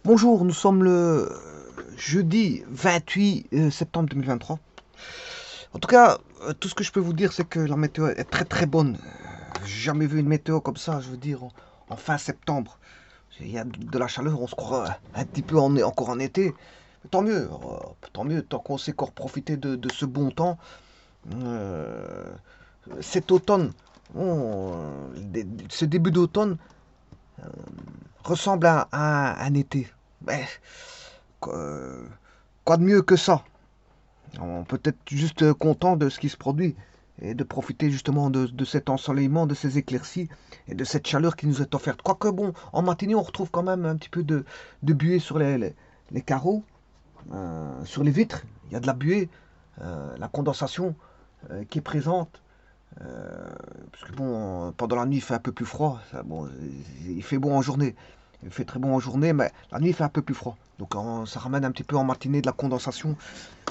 Bonjour, nous sommes le jeudi 28 septembre 2023. En tout cas, tout ce que je peux vous dire, c'est que la météo est très très bonne. J'ai jamais vu une météo comme ça, je veux dire, en fin septembre. Il y a de la chaleur, on se croit un petit peu encore en été. Mais tant mieux, tant qu'on sait encore profiter de ce bon temps. Euh, Cet automne, ce début d'automne ressemble à un été. Mais, euh, quoi de mieux que ça? On peut être juste content de ce qui se produit et de profiter justement de cet ensoleillement, de ces éclaircies et de cette chaleur qui nous est offerte. Quoique bon, en matinée, on retrouve quand même un petit peu de buée sur les carreaux, sur les vitres. Il y a de la buée, la condensation qui est présente. Parce que bon, pendant la nuit, il fait un peu plus froid. Bon, il fait bon en journée. Il fait très bon en journée, mais la nuit, il fait un peu plus froid. Donc ça ramène un petit peu en matinée de la condensation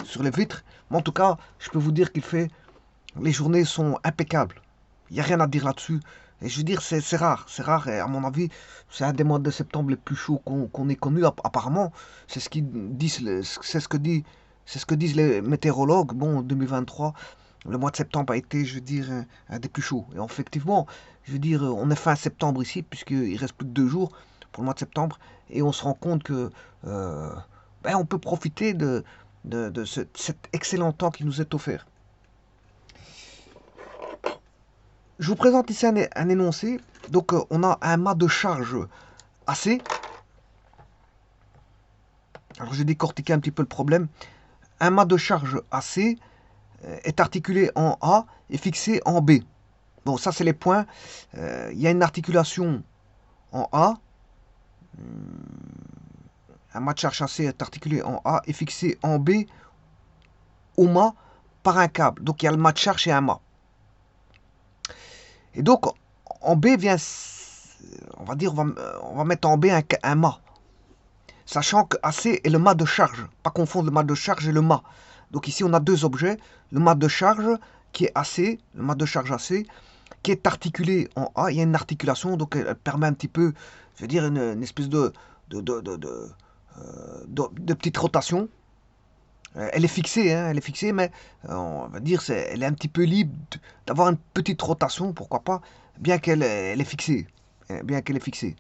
sur les vitres. Mais en tout cas, je peux vous dire qu'il fait. Les journées sont impeccables. Il n'y a rien à dire là-dessus. Et je veux dire, c'est rare. C'est rare. Et à mon avis, c'est un des mois de septembre les plus chauds qu'on ait connu. Apparemment, c'est ce qu'ils disent. C'est ce que disent les météorologues. Bon, 2023, le mois de septembre a été, je veux dire, un des plus chauds. Et effectivement, je veux dire, on est fin septembre ici, puisqu'il reste plus que 2 jours pour le mois de septembre. Et on se rend compte que on peut profiter de cet excellent temps qui nous est offert. Je vous présente ici un énoncé. Donc, on a un mât de charge AC. Alors, j'ai décortiqué un petit peu le problème. Un mât de charge AC est articulé en A et fixé en B. Bon, ça, c'est les points. Il y a une articulation en A. Un mât de charge AC est articulé en A et fixé en B au mât par un câble. Donc, il y a le mât de charge et un mât. Et donc, en B vient, on va dire, on va mettre en B un mât. Sachant que AC est le mât de charge. Pas confondre le mât de charge et le mât. Donc ici, on a deux objets. Le mât de charge qui est AC, le mât de charge AC, qui est articulé en A. Il y a une articulation, donc elle permet un petit peu, je veux dire, une espèce de, de, de, de, de petite rotation. Elle est fixée, hein, elle est fixée, mais on va dire elle est un petit peu libre d'avoir une petite rotation, pourquoi pas, bien qu'elle elle est fixée. Bien qu'elle est fixée.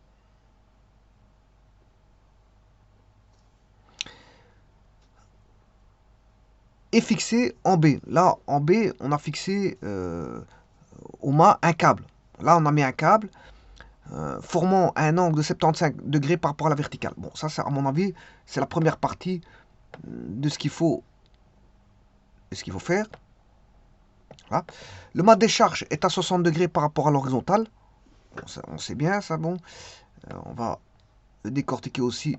Et fixé en B. Là, en B, on a fixé au mât un câble. Là, on a mis un câble formant un angle de 75 degrés par rapport à la verticale. Bon, ça, à mon avis, c'est la première partie de ce qu'il faut faire. Voilà. Le mât des charges est à 60 degrés par rapport à l'horizontale. Bon, on sait bien ça, bon. On va le décortiquer aussi.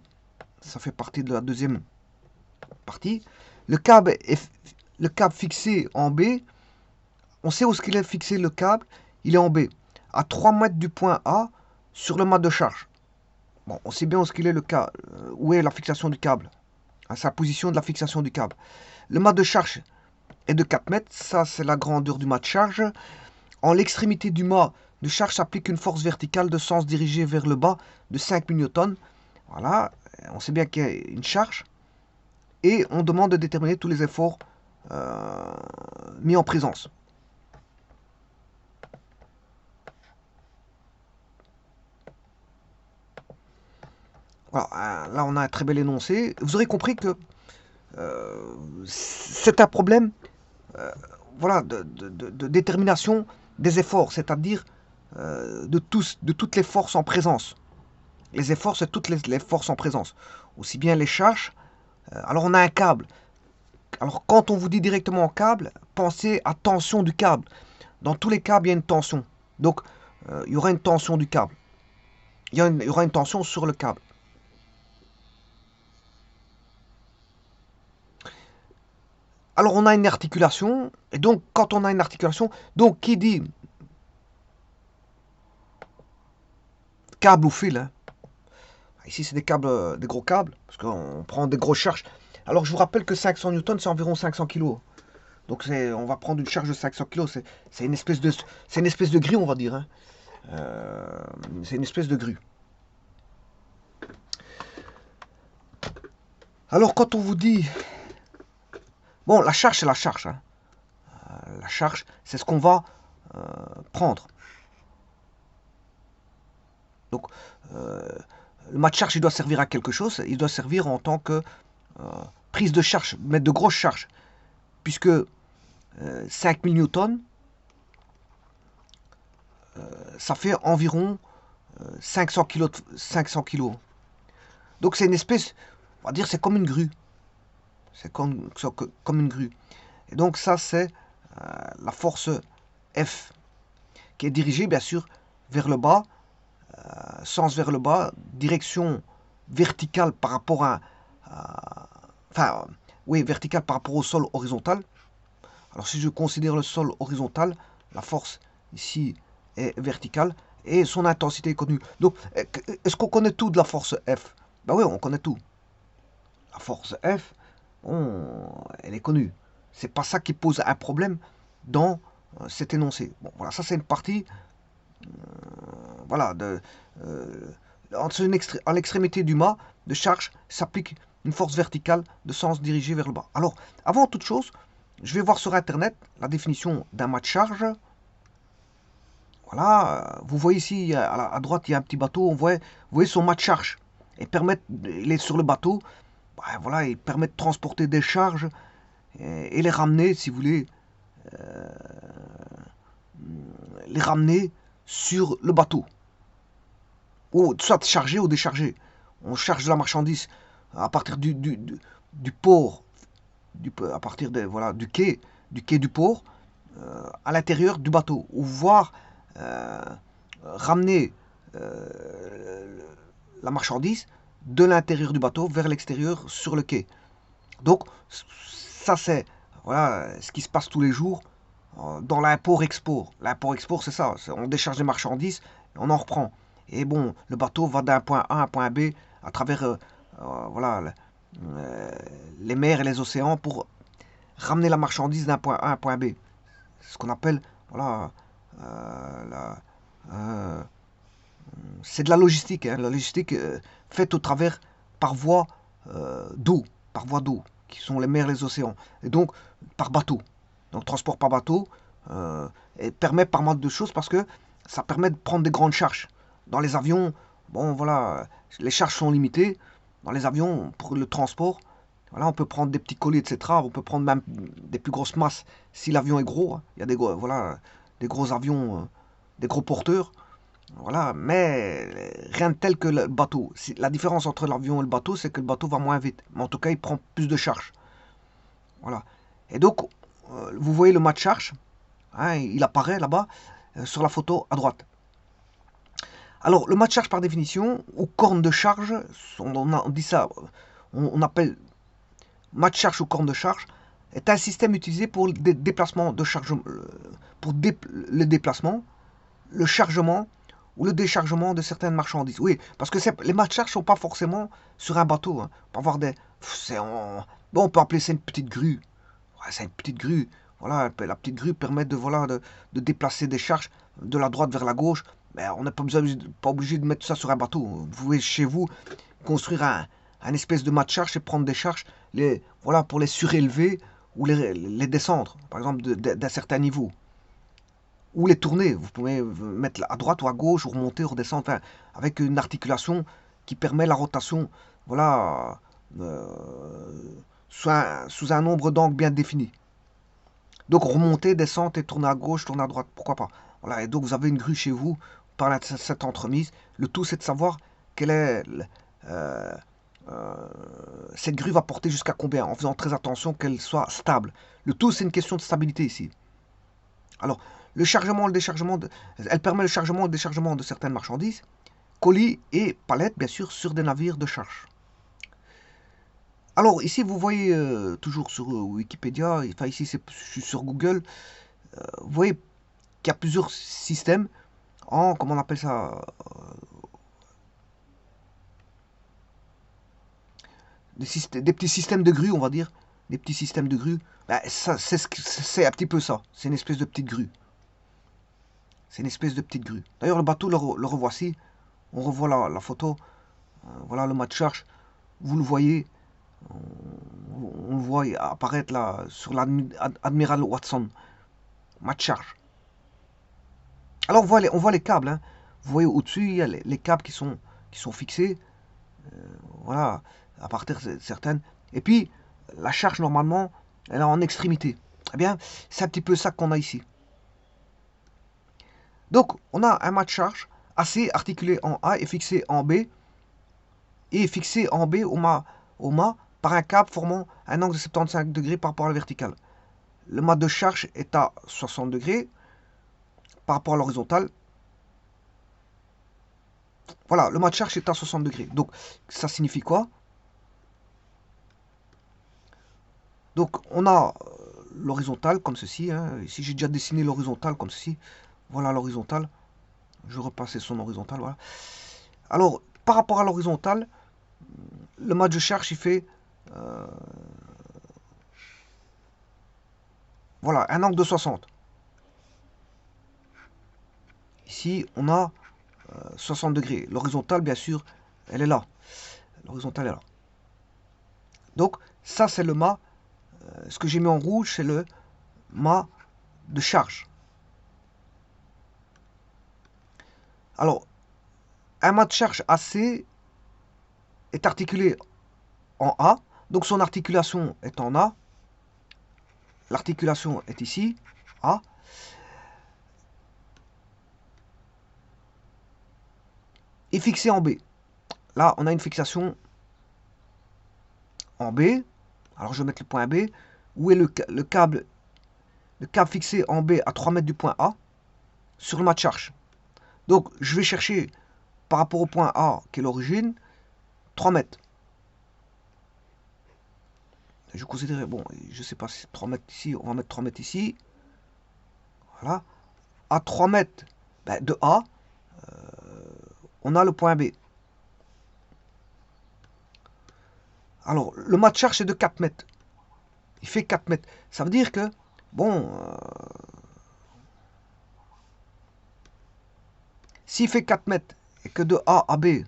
Ça fait partie de la deuxième partie. Le câble est le câble fixé en B. On sait où est-ce qu'il est fixé le câble. Il est en B, à 3 mètres du point A, sur le mât de charge. Bon, on sait bien où est-ce qu'il est le câble, où est la fixation du câble, à sa position de la fixation du câble. Le mât de charge est de 4 mètres, ça c'est la grandeur du mât de charge. En l'extrémité du mât de charge s'applique une force verticale de sens dirigé vers le bas de 5 newtons. Voilà, on sait bien qu'il y a une charge. Et on demande de déterminer tous les efforts mis en présence. Voilà, là, on a un très bel énoncé. Vous aurez compris que c'est un problème voilà, de détermination des efforts, c'est-à-dire de toutes les forces en présence. Les efforts, c'est toutes les forces en présence. Aussi bien les charges. Alors, on a un câble. Alors, quand on vous dit directement câble, pensez à tension du câble. Dans tous les câbles, il y a une tension. Donc, il y aura une tension du câble. Il y aura une tension sur le câble. Alors on a une articulation, et donc quand on a une articulation, donc qui dit câble ou fil, hein. Ici c'est des câbles, des gros câbles, parce qu'on prend des grosses charges. Alors je vous rappelle que 500 newtons c'est environ 500 kilos. Donc on va prendre une charge de 500 kilos, c'est une espèce de grue on va dire, hein. C'est une espèce de grue. Alors quand on vous dit... Bon, la charge, c'est la charge. Hein. La charge, c'est ce qu'on va prendre. Donc, le mât de charge, il doit servir à quelque chose. Il doit servir en tant que prise de charge, mais de grosses charges. Puisque 5000 newtons, ça fait environ 500 kg. 500 kg. Donc c'est une espèce, on va dire, c'est comme une grue. C'est comme une grue. Et donc ça, c'est la force F, qui est dirigée, bien sûr, vers le bas, sens vers le bas, direction verticale par rapport enfin, oui, verticale par rapport au sol horizontal. Alors si je considère le sol horizontal, la force ici est verticale et son intensité est connue. Donc, est-ce qu'on connaît tout de la force F? Ben oui, on connaît tout. La force F, elle est connue. C'est pas ça qui pose un problème dans cet énoncé. Bon, voilà, ça c'est une partie, voilà, à l'extrémité du mât de charge s'applique une force verticale de sens dirigé vers le bas. Alors, avant toute chose, je vais voir sur Internet la définition d'un mât de charge. Voilà, vous voyez ici, à droite, il y a un petit bateau, vous voyez son mât de charge. Il est sur le bateau, ben voilà, il permet de transporter des charges et les ramener, si vous voulez, les ramener sur le bateau. Ou soit charger ou décharger. On charge la marchandise à partir du port, à partir voilà, du quai du port, à l'intérieur du bateau. Ou voir ramener la marchandise de l'intérieur du bateau vers l'extérieur sur le quai. Donc ça c'est voilà ce qui se passe tous les jours dans l'import-export. L'import-export c'est ça, on décharge les marchandises et on en reprend. Et bon, le bateau va d'un point A à un point B à travers voilà, les mers et les océans pour ramener la marchandise d'un point A à un point B. Ce qu'on appelle voilà, c'est de la logistique. Hein, la logistique faite au travers par voie d'eau, qui sont les mers et les océans. Et donc par bateau. Donc transport par bateau et permet par mal de choses parce que ça permet de prendre des grandes charges. Dans les avions, bon voilà, les charges sont limitées. Dans les avions, pour le transport, voilà, on peut prendre des petits colis, etc. On peut prendre même des plus grosses masses si l'avion est gros. Hein. Il y a voilà, des gros avions, des gros porteurs. Voilà, mais rien de tel que le bateau. La différence entre l'avion et le bateau, c'est que le bateau va moins vite. Mais en tout cas, il prend plus de charge. Voilà. Et donc, vous voyez le mât de charge. Hein, il apparaît là-bas sur la photo à droite. Alors, le mât de charge par définition, ou corne de charge, on dit ça, on appelle mât de charge ou corne de charge, est un système utilisé pour le déplacement de charge, pour le déplacement, le chargement ou le déchargement de certaines marchandises. Oui, parce que les mâts de charge ne sont pas forcément sur un bateau. Hein. On peut avoir des... Bon, on peut appeler ça une petite grue. Ouais, c'est une petite grue. Voilà, la petite grue permet voilà, de déplacer des charges de la droite vers la gauche. Mais on n'est pas obligé de mettre ça sur un bateau. Vous pouvez chez vous construire un espèce de mât de charge et prendre des charges voilà, pour les surélever ou les descendre, par exemple d'un certain niveau. Ou les tourner, vous pouvez mettre à droite ou à gauche, ou remonter, ou redescendre, enfin, avec une articulation qui permet la rotation, voilà, sous un nombre d'angles bien défini. Donc remonter, descendre et tourner à gauche, tourner à droite, pourquoi pas. Voilà, et donc vous avez une grue chez vous, par cette entremise. Le tout c'est de savoir quelle est cette grue va porter jusqu'à combien, en faisant très attention qu'elle soit stable. Le tout c'est une question de stabilité ici. Alors, le chargement, le déchargement, elle permet le chargement et le déchargement de certaines marchandises, colis et palettes, bien sûr, sur des navires de charge. Alors, ici, vous voyez, toujours sur Wikipédia, enfin ici, je suis sur Google, vous voyez qu'il y a plusieurs systèmes comment on appelle ça, des petits systèmes de grue, on va dire, des petits systèmes de grue. Ben, c'est un petit peu ça, c'est une espèce de petite grue. C'est une espèce de petite grue. D'ailleurs, le bateau, le revoici. On revoit la photo. Voilà le mât de charge. Vous le voyez. On le voit apparaître là sur l'Admiral Watson. Mât de charge. Alors on voit les câbles. Hein. Vous voyez au-dessus, il y a les câbles qui sont fixés. Voilà, à partir de certaines. Et puis, la charge, normalement, elle est en extrémité. Eh bien, c'est un petit peu ça qu'on a ici. Donc, on a un mât de charge AC articulé en A et fixé en B. Et fixé en B au mât par un câble formant un angle de 75 degrés par rapport à la verticale. Le mât de charge est à 60 degrés par rapport à l'horizontale. Voilà, le mât de charge est à 60 degrés. Donc, ça signifie quoi? Donc, on a l'horizontale comme ceci. Hein. Ici, j'ai déjà dessiné l'horizontale comme ceci. Voilà l'horizontale. Je repasse son horizontale. Voilà. Alors, par rapport à l'horizontale, le mât de charge, il fait voilà, un angle de 60. Ici, on a 60 degrés. L'horizontale, bien sûr, elle est là. L'horizontale est là. Donc, ça, c'est le mât. Ce que j'ai mis en rouge, c'est le mât de charge. Alors, un mât de charge AC est articulé en A. Donc, son articulation est en A. L'articulation est ici, A. Et fixé en B. Là, on a une fixation en B. Alors, je vais mettre le point B. Où est le câble fixé en B à 3 mètres du point A sur le mât de charge. Donc, je vais chercher par rapport au point A, qui est l'origine, 3 mètres. Je considère, bon, je ne sais pas si 3 mètres ici, on va mettre 3 mètres ici. Voilà. À 3 mètres de A, on a le point B. Alors, le mât de charge est de 4 mètres. Il fait 4 mètres. Ça veut dire que, bon, s'il fait 4 mètres et que de A à B,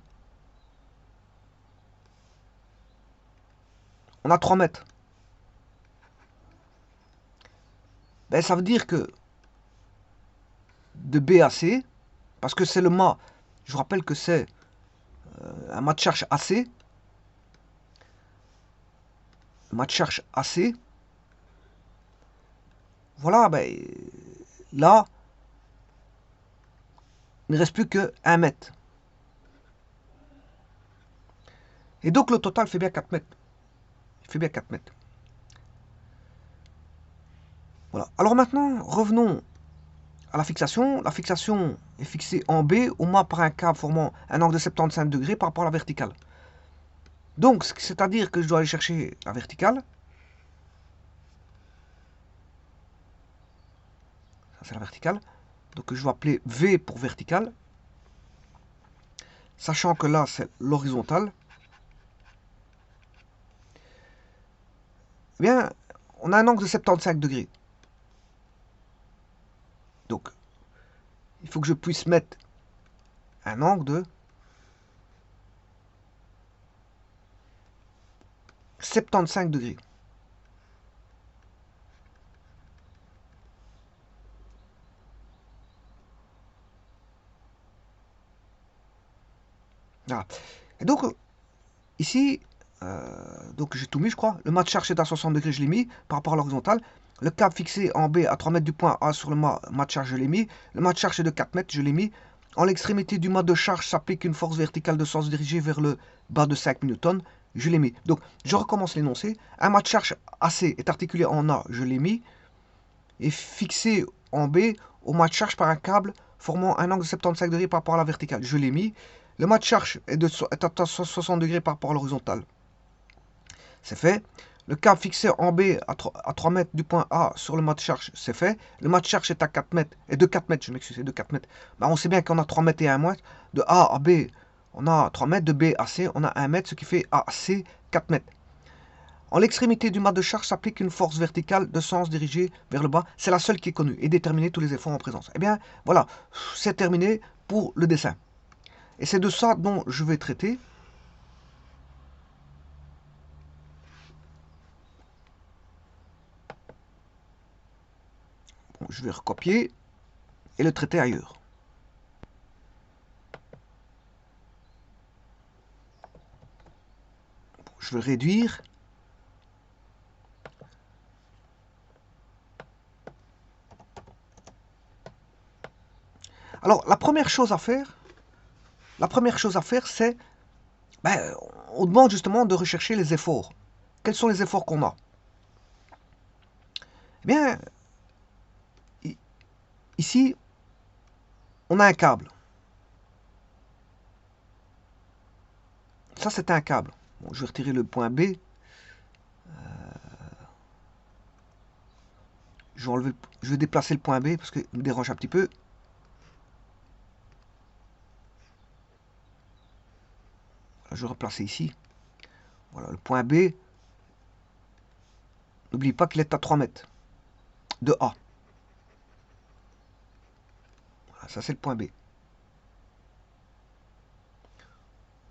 on a 3 mètres, ben, ça veut dire que de B à C, parce que c'est le mât, je vous rappelle que c'est un mât de charge AC, le mât de charge AC, voilà, ben, là, il ne reste plus que 1 mètre. Et donc le total fait bien 4 mètres. Il fait bien 4 mètres. Voilà. Alors maintenant, revenons à la fixation. La fixation est fixée en B au mât par un câble formant un angle de 75 degrés par rapport à la verticale. Donc, c'est-à-dire que je dois aller chercher la verticale. Ça, c'est la verticale. Donc, je vais appeler V pour verticale. Sachant que là, c'est l'horizontale. Eh bien, on a un angle de 75 degrés. Donc, il faut que je puisse mettre un angle de 75 degrés. Voilà. Et donc, ici, donc j'ai tout mis, je crois. Le mât de charge est à 60 degrés, je l'ai mis par rapport à l'horizontale. Le câble fixé en B à 3 mètres du point A sur le mât de charge, je l'ai mis. Le mât de charge est de 4 mètres, je l'ai mis. En l'extrémité du mât de charge s'applique une force verticale de sens dirigée vers le bas de 5 newtons, je l'ai mis. Donc, je recommence l'énoncé. Un mât de charge AC est articulé en A, je l'ai mis. Et fixé en B au mât de charge par un câble formant un angle de 75 degrés par rapport à la verticale, je l'ai mis. Le mât de charge est à 60 degrés par rapport à l'horizontale. C'est fait. Le câble fixé en B à 3 mètres du point A sur le mât de charge, c'est fait. Le mât de charge est à 4 mètres, et de 4 mètres, je m'excuse, de 4 mètres. Ben, on sait bien qu'on a 3 mètres et 1 mètre. De A à B, on a 3 mètres. De B à C, on a 1 mètre, ce qui fait A, C, 4 mètres. En l'extrémité du mât de charge s'applique une force verticale de sens dirigée vers le bas. C'est la seule qui est connue et déterminer tous les efforts en présence. Eh bien, voilà, c'est terminé pour le dessin. Et c'est de ça dont je vais traiter. je vais recopier et le traiter ailleurs. Je vais le réduire. Alors, la première chose à faire, c'est, on demande justement de rechercher les efforts. Quels sont les efforts qu'on a? Eh bien, ici, on a un câble. Ça, c'est un câble. Bon, je vais retirer le point B. Je vais déplacer le point B parce qu'il me dérange un petit peu. Je vais replacer ici. Voilà, le point B. N'oublie pas qu'il est à 3 mètres de A. Voilà, ça, c'est le point B.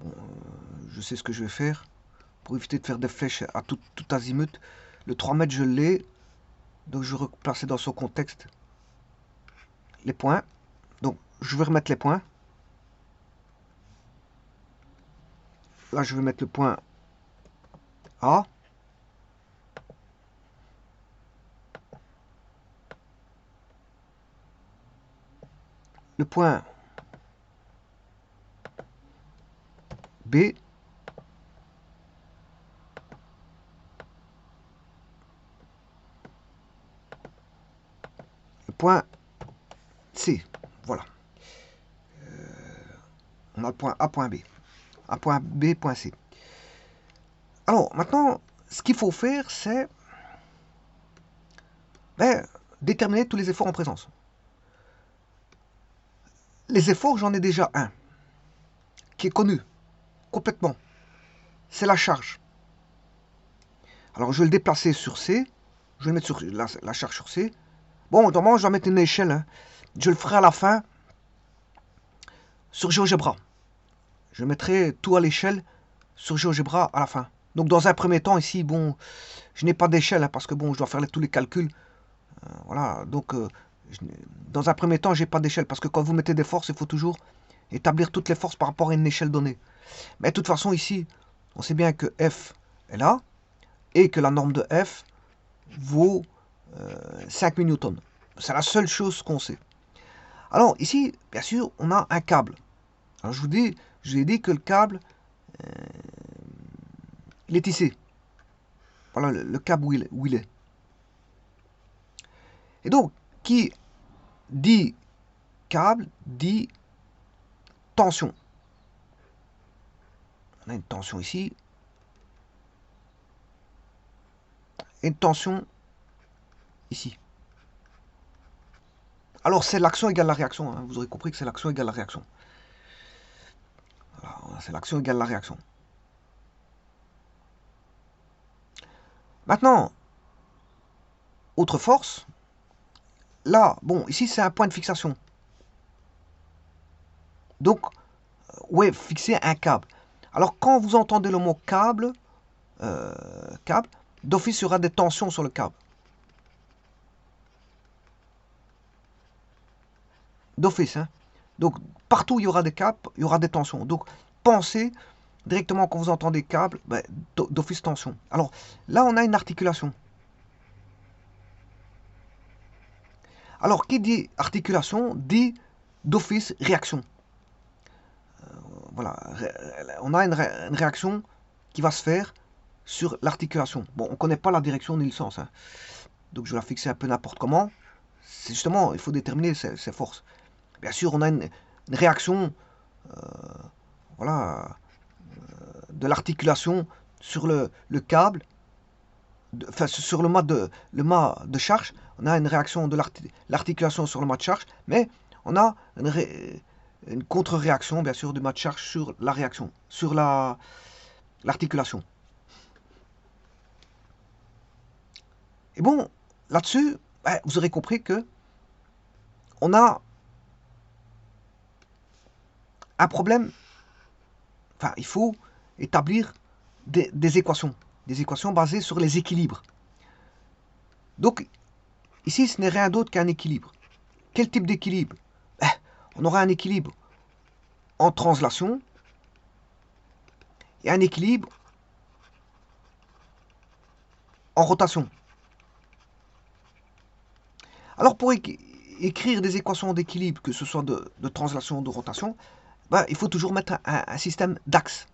Bon, je sais ce que je vais faire. Pour éviter de faire des flèches à tout azimut. Le 3 mètres, je l'ai. Donc, je vais replacer dans son contexte les points. Donc, je vais remettre les points. Là, je vais mettre le point A. Le point B. Le point C. Voilà. On a le point A, point B. A, point B, point C. Alors, maintenant, ce qu'il faut faire, c'est déterminer tous les efforts en présence. Les efforts, j'en ai déjà un, qui est connu, complètement. C'est la charge. Alors, je vais le déplacer sur C. Je vais mettre sur la charge sur C. Bon, normalement, je vais mettre une échelle. Hein. Je le ferai à la fin sur GeoGebra. Je mettrai tout à l'échelle sur GeoGebra à la fin. Donc, dans un premier temps, ici, bon, je n'ai pas d'échelle hein, parce que bon, je dois faire tous les calculs. Voilà, donc, dans un premier temps, je n'ai pas d'échelle parce que quand vous mettez des forces, il faut toujours établir toutes les forces par rapport à une échelle donnée. Mais de toute façon, ici, on sait bien que F est là et que la norme de F vaut 5000 newtons. C'est la seule chose qu'on sait. Alors, ici, bien sûr, on a un câble. Alors, je vous ai dit que le câble, il est tissé. Voilà le câble où il est. Et donc, qui dit câble, dit tension. On a une tension ici. Et une tension ici. Alors, c'est l'action égale la réaction. Hein. Vous aurez compris que c'est l'action égale la réaction. Voilà, c'est l'action égale la réaction. Maintenant, autre force. Là, bon, ici, c'est un point de fixation. Donc, où est fixé un câble. Alors, quand vous entendez le mot câble, d'office, il y aura des tensions sur le câble. D'office, hein. Donc, partout où il y aura des câbles, il y aura des tensions. Donc, pensez directement quand vous entendez câble, d'office tension. Alors, là, on a une articulation. Alors, qui dit articulation, dit d'office réaction. Voilà, on a une réaction qui va se faire sur l'articulation. Bon, on ne connaît pas la direction ni le sens. Hein. Donc, je vais la fixer un peu n'importe comment. C'est justement, il faut déterminer ses forces. Bien sûr, on a une réaction voilà, de l'articulation sur le câble, enfin sur le mât de charge. On a une réaction de l'articulation sur le mât de charge, mais on a une contre-réaction, bien sûr, du mât de charge sur la réaction, sur l'articulation. Et bon, là-dessus, vous aurez compris que on a un problème. Enfin, il faut établir des équations basées sur les équilibres. Donc, ici, ce n'est rien d'autre qu'un équilibre. Quel type d'équilibre? On aura un équilibre en translation et un équilibre en rotation. Alors pour écrire des équations d'équilibre, que ce soit de translation ou de rotation, il faut toujours mettre un système d'axe.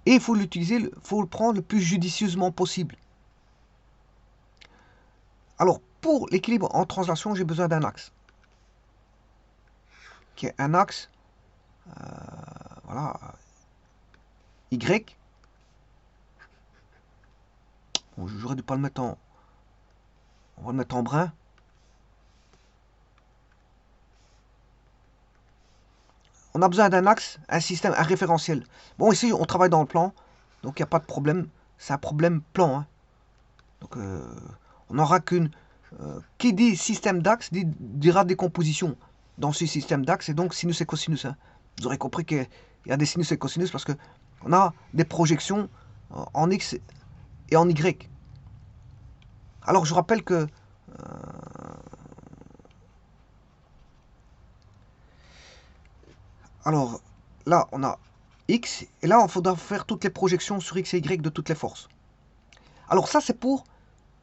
Et il faut l'utiliser, faut le prendre le plus judicieusement possible. Alors pour l'équilibre en translation, j'ai besoin d'un axe. Qui est un axe, voilà, Y. Bon, j'aurais dû pas le mettre en... On va le mettre en brun. On a besoin d'un axe, un système, un référentiel. Bon, ici, on travaille dans le plan, donc il n'y a pas de problème. C'est un problème plan. Hein. Donc, on n'aura qu'une... qui dit système d'axe dira décomposition dans ce système d'axe, et donc sinus et cosinus. Hein. Vous aurez compris qu'il y a des sinus et cosinus parce que on a des projections en X et en Y. Alors, je rappelle que... alors, là, on a X, et là, il faudra faire toutes les projections sur X et Y de toutes les forces. Alors ça, c'est pour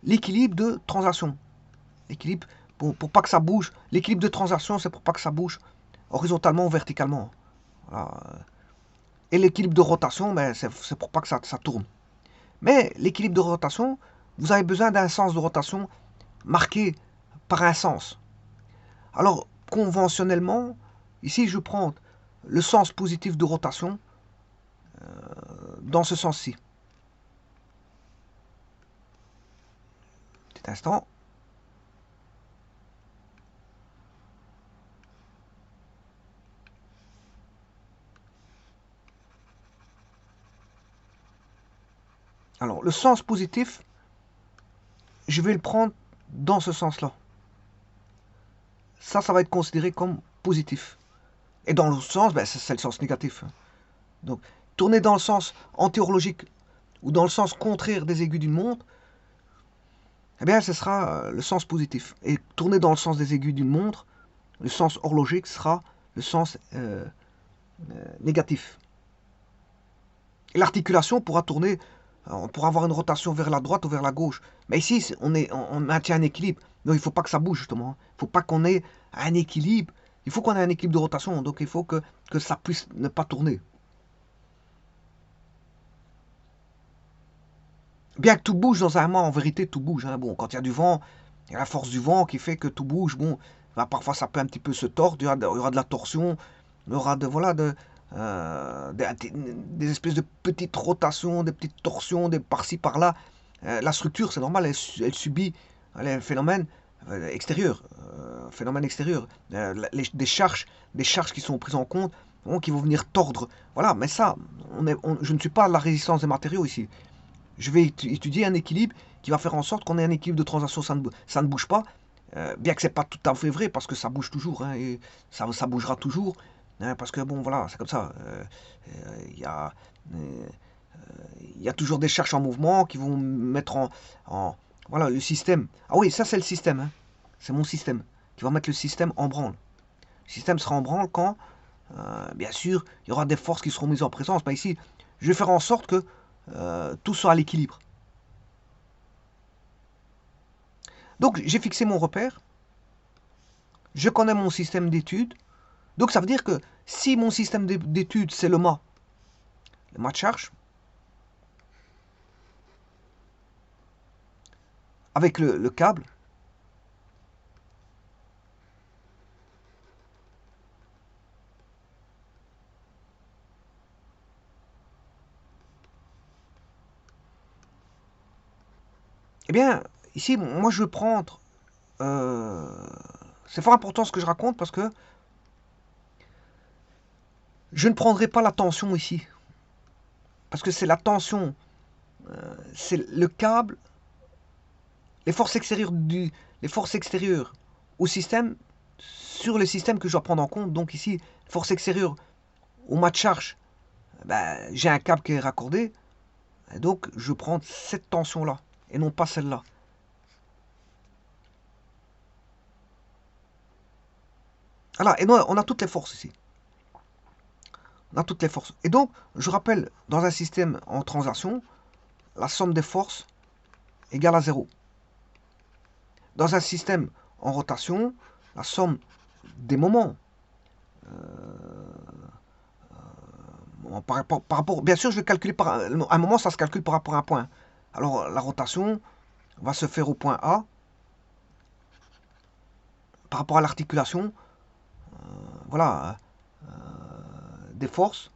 l'équilibre de translation. L'équilibre, pour pas que ça bouge. L'équilibre de translation, c'est pour pas que ça bouge horizontalement ou verticalement. Voilà. Et l'équilibre de rotation, ben, c'est pour pas que ça tourne. Mais l'équilibre de rotation, vous avez besoin d'un sens de rotation marqué par un sens. Alors, conventionnellement, ici, je prends le sens positif de rotation dans ce sens-ci. Petit instant. Alors, le sens positif, je vais le prendre dans ce sens-là. Ça va être considéré comme positif. Et dans l'autre sens, ben, c'est le sens négatif. Donc, tourner dans le sens antihorlogique ou dans le sens contraire des aiguilles d'une montre, eh bien, ce sera le sens positif. Et tourner dans le sens des aiguilles d'une montre, le sens horlogique sera le sens négatif. Et l'articulation pourra tourner, on pourra avoir une rotation vers la droite ou vers la gauche. Mais ici, on maintient un équilibre. Donc il ne faut pas que ça bouge, justement. Il ne faut pas qu'on ait un équilibre. Il faut qu'on ait un équilibre de rotation. Donc il faut que ça puisse ne pas tourner. Bien que tout bouge dans un aimant, en vérité, tout bouge. Hein. Bon, quand il y a du vent, il y a la force du vent qui fait que tout bouge. Bon, parfois ça peut un petit peu se tordre. Il y aura de la torsion. Il y aura des espèces de petites rotations, des petites torsions, des par-ci par-là. La structure, c'est normal, elle subit un phénomène extérieur. Phénomène extérieur. Des charges qui sont prises en compte, qui vont venir tordre. Voilà, mais ça, je ne suis pas à la résistance des matériaux ici. Je vais étudier un équilibre qui va faire en sorte qu'on ait un équilibre de translation, ça ne bouge pas. Bien que c'est pas tout à fait vrai, parce que ça bouge toujours, hein, et ça bougera toujours. Hein, parce que bon, voilà, c'est comme ça. Il y a toujours des charges en mouvement qui vont mettre voilà, le système. Ah oui, ça c'est le système. Hein. C'est mon système qui va mettre le système en branle. Le système sera en branle quand, bien sûr, il y aura des forces qui seront mises en présence. Mais ici, je vais faire en sorte que tout soit à l'équilibre. Donc, j'ai fixé mon repère. Je connais mon système d'études. Donc, ça veut dire que si mon système d'études, c'est le mât de charge, avec le câble, eh bien, ici, moi, je vais prendre... c'est fort important ce que je raconte parce que je ne prendrai pas la tension ici. Parce que c'est la tension, c'est le câble, les forces extérieures au système, sur le système que je dois prendre en compte. Donc ici, force extérieure au mât de charge, ben, j'ai un câble qui est raccordé. Et donc, je prends cette tension-là et non pas celle-là. Voilà, et nous, on a toutes les forces ici. On a toutes les forces. Et donc, je rappelle, dans un système en translation, la somme des forces égale à 0. Dans un système en rotation, la somme des moments, par rapport, bien sûr, je vais calculer par un moment, ça se calcule par rapport à un point. Alors, la rotation va se faire au point A, par rapport à l'articulation, voilà, des forces,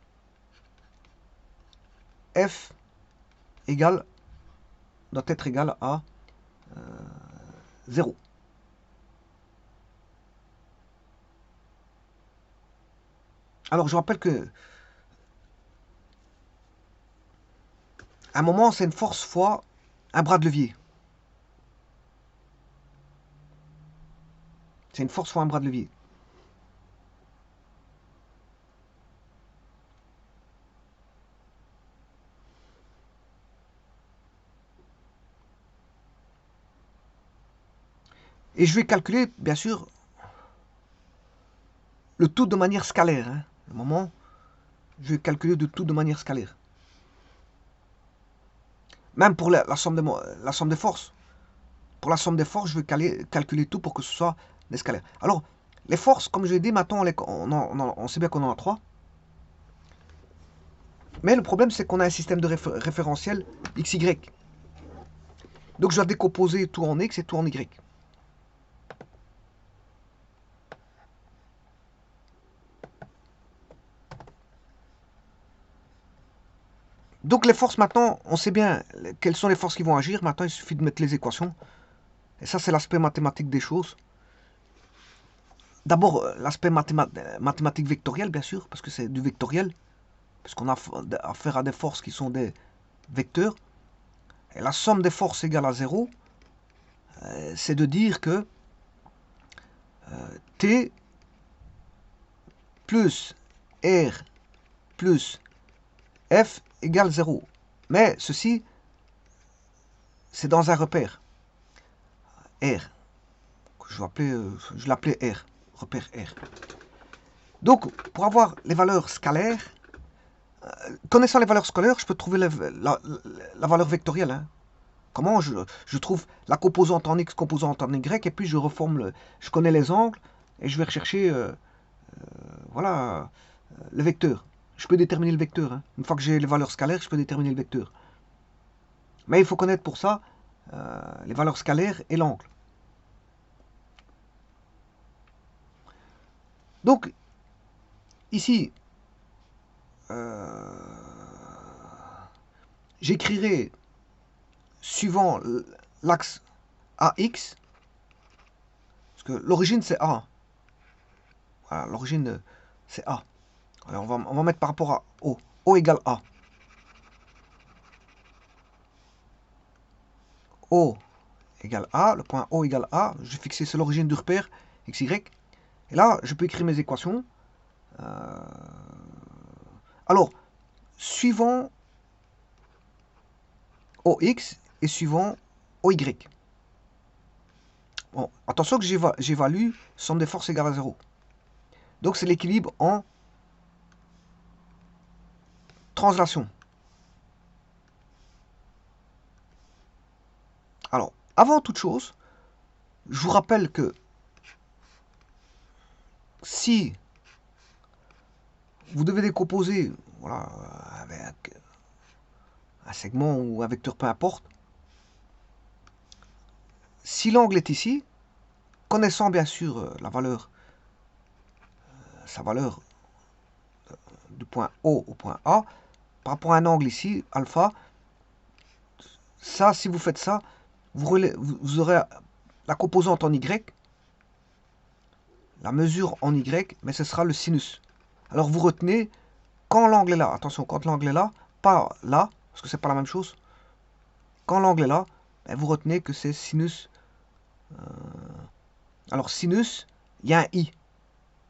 F égale, doit être égal à 0. Alors, je rappelle que un moment, c'est une force fois un bras de levier. C'est une force fois un bras de levier. Et je vais calculer, bien sûr, le tout de manière scalaire. Hein. Le moment, je vais calculer le tout de manière scalaire. Même pour la somme des forces. Pour la somme des forces, je vais calculer tout pour que ce soit des scalaires. Alors, les forces, comme je l'ai dit, maintenant, on sait bien qu'on en a 3. Mais le problème, c'est qu'on a un système de référentiel XY. Donc, je dois décomposer tout en X et tout en Y. Donc, les forces, maintenant, on sait bien quelles sont les forces qui vont agir. Maintenant, il suffit de mettre les équations. Et ça, c'est l'aspect mathématique des choses. D'abord, l'aspect mathématique vectoriel, bien sûr, parce que c'est du vectoriel. Parce qu'on a affaire à des forces qui sont des vecteurs. Et la somme des forces égale à 0, c'est de dire que T plus R plus F égale 0. Mais ceci, c'est dans un repère. R. Je l'appelais R. Repère R. Donc, pour avoir les valeurs scalaires, connaissant les valeurs scalaires, je peux trouver la valeur vectorielle. Hein. Comment je trouve la composante en X, composante en Y, et puis je reforme, je connais les angles, et je vais rechercher, voilà, le vecteur. Je peux déterminer le vecteur. Hein. Une fois que j'ai les valeurs scalaires, je peux déterminer le vecteur. Mais il faut connaître pour ça les valeurs scalaires et l'angle. Donc, ici, j'écrirai suivant l'axe AX, parce que l'origine c'est A. Voilà, l'origine c'est A. Alors on va mettre par rapport à O. O égale A. O égale A, le point O égale A. Je vais fixer sur l'origine du repère, XY. Et là, je peux écrire mes équations. Alors, suivant OX et suivant OY. Bon, attention que j'évalue somme des forces égale à 0. Donc c'est l'équilibre en translation. Alors, avant toute chose, je vous rappelle que si vous devez décomposer voilà, avec un segment ou un vecteur, peu importe, si l'angle est ici, connaissant bien sûr la valeur, sa valeur du point O au point A, par rapport à un angle ici, alpha, ça, si vous faites ça, vous aurez la composante en Y, la mesure en Y, mais ce sera le sinus. Alors vous retenez, quand l'angle est là, attention, quand l'angle est là, pas là, parce que c'est pas la même chose, quand l'angle est là, ben vous retenez que c'est sinus. Alors sinus, il y a un I.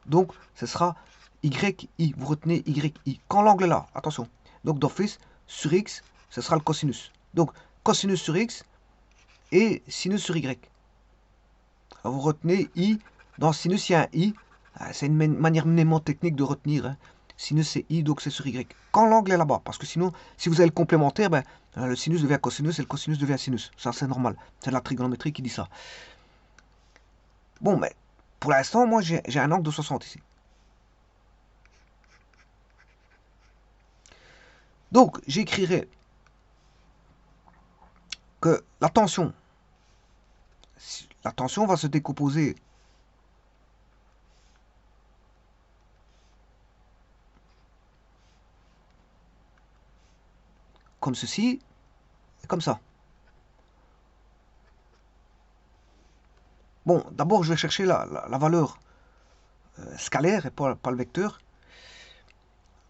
Donc ce sera YI. Vous retenez YI. Quand l'angle est là, attention. Donc d'office, sur X, ce sera le cosinus. Donc cosinus sur X et sinus sur Y. Alors, vous retenez I. Dans sinus, il y a un I. C'est une manière mnémotechnique de retenir. Hein. Sinus c'est I, donc c'est sur Y. Quand l'angle est là-bas, parce que sinon, si vous avez le complémentaire, ben, le sinus devient cosinus et le cosinus devient sinus. Ça, c'est normal. C'est la trigonométrie qui dit ça. Bon, mais pour l'instant, moi, j'ai un angle de 60 ici. Donc, j'écrirai que la tension va se décomposer comme ceci et comme ça. Bon, d'abord, je vais chercher la valeur scalaire et pas le vecteur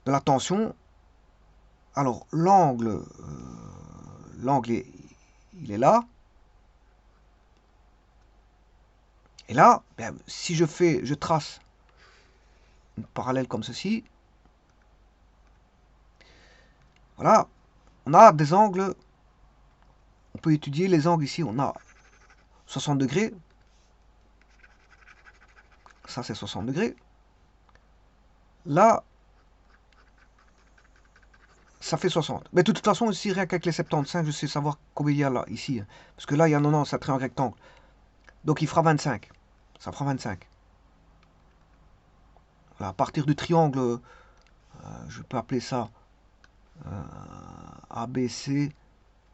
de la tension. Alors, l'angle, il est là. Et là, ben, si je trace une parallèle comme ceci, voilà, on a des angles, on peut étudier les angles ici, on a 60 degrés, ça c'est 60 degrés, là, ça fait 60. Mais de toute façon, ici, rien qu'avec les 75, je sais savoir combien il y a là, ici, hein. Parce que là, il y a 90, ça triangle rectangle. Donc il fera 25, ça fera 25. Voilà, à partir du triangle, je peux appeler ça ABC,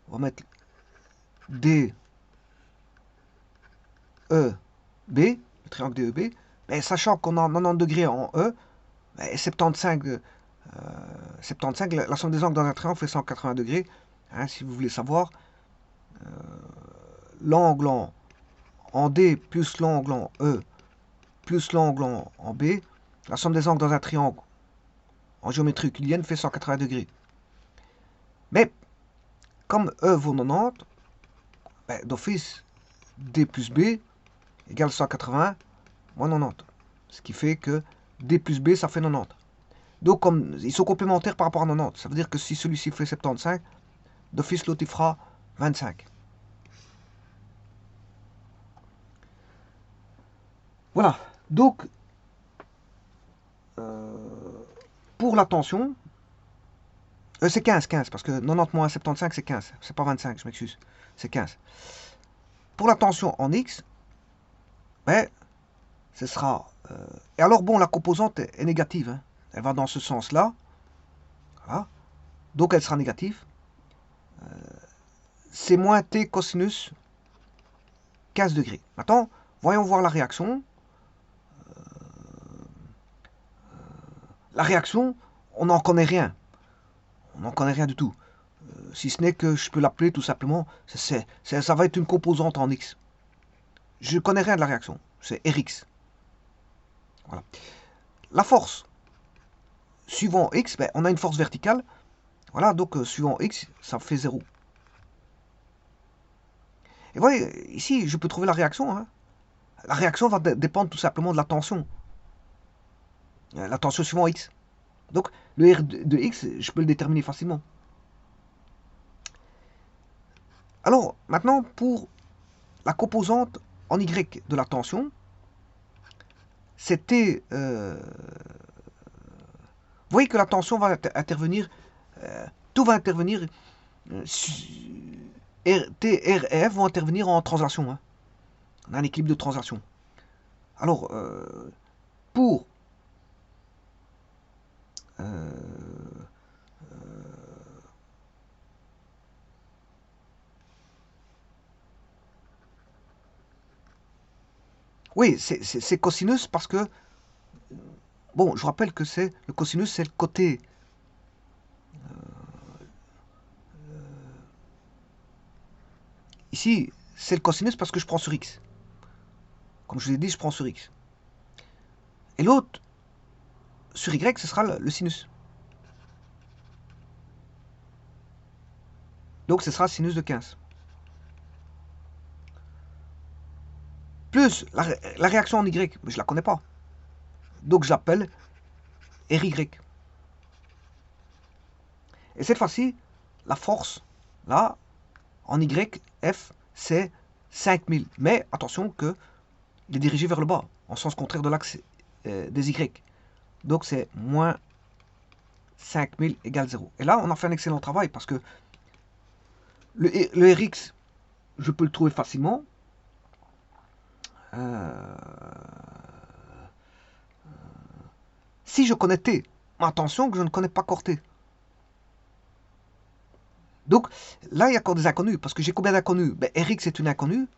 on va mettre D, E, B, le triangle DEB, mais sachant qu'on a 90 degrés en E, et 75, 75, la somme des angles dans un triangle fait 180 degrés, hein, si vous voulez savoir. L'angle en D plus l'angle en E plus l'angle en B, la somme des angles dans un triangle en géométrie euclidienne fait 180 degrés. Mais comme E vaut 90, ben, d'office D plus B égale 180 moins 90. Ce qui fait que D plus B, ça fait 90. Donc, comme ils sont complémentaires par rapport à 90, ça veut dire que si celui-ci fait 75, d'office l'autre il fera 25. Voilà. Donc, pour la tension, c'est 15, parce que 90 moins 75, c'est 15. C'est pas 25, je m'excuse. C'est 15. Pour la tension en X, ben, ce sera... et alors, bon, la composante est négative. Hein. Elle va dans ce sens-là. Voilà. Donc, elle sera négative. C'est moins t cosinus 15 degrés. Maintenant, voyons voir la réaction. La réaction, on n'en connaît rien. On n'en connaît rien du tout. Si ce n'est que je peux l'appeler tout simplement, ça va être une composante en X. Je ne connais rien de la réaction. C'est Rx. Voilà. La force, suivant X, ben, on a une force verticale. Voilà, donc suivant X, ça fait 0. Et vous voyez, ici, je peux trouver la réaction. Hein. La réaction va dépendre tout simplement de la tension. La tension suivant X. Donc, le R de X, je peux le déterminer facilement. Alors, maintenant, pour la composante en Y de la tension, c'était... vous voyez que la tension va intervenir, tout va intervenir, T, R et F vont intervenir en translation. Hein. On a un équilibre de translation. Alors, pour oui, c'est cosinus parce que, bon, je rappelle que c'est le cosinus, c'est le côté ici, c'est le cosinus parce que je prends sur x. Comme je vous ai dit, je prends sur x. Et l'autre, sur y, ce sera le sinus. Donc, ce sera sinus de 15. Plus la réaction en y, mais je ne la connais pas. Donc, je l'appelle RY. Et cette fois-ci, la force, là, en Y, F, c'est 5000. Mais attention qu'il est dirigé vers le bas, en sens contraire de l'axe des Y. Donc c'est moins 5000 égale 0. Et là, on a fait un excellent travail parce que le Rx, je peux le trouver facilement. Si je connais T, attention que je ne connais pas encore T. Donc là, il y a encore des inconnus, parce que j'ai combien d'inconnus? Ben, Rx est une inconnue.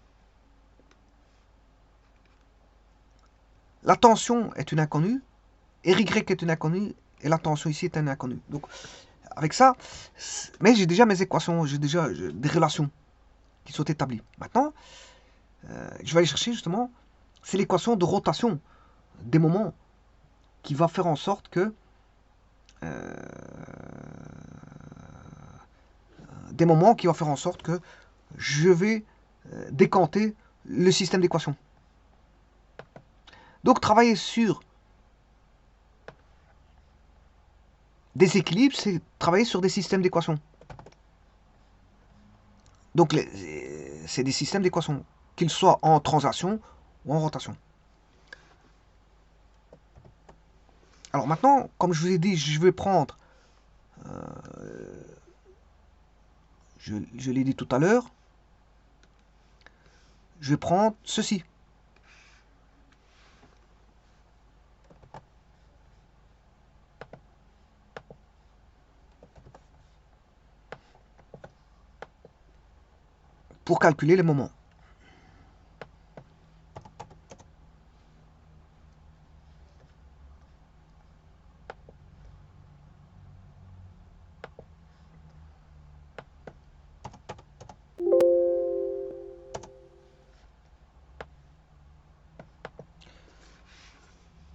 La tension est une inconnue. Ry est une inconnue. Et la tension ici est un inconnu. Donc avec ça, mais j'ai déjà mes équations, j'ai déjà des relations qui sont établies. Maintenant, je vais aller chercher justement, c'est l'équation de rotation des moments qui va faire en sorte que je vais décanter le système d'équations. Donc travailler sur des équilibres, c'est travailler sur des systèmes d'équations. Donc c'est des systèmes d'équations, qu'ils soient en translation ou en rotation. Alors maintenant, comme je vous ai dit, je vais prendre, je l'ai dit tout à l'heure, je vais prendre ceci. Pour calculer les moments.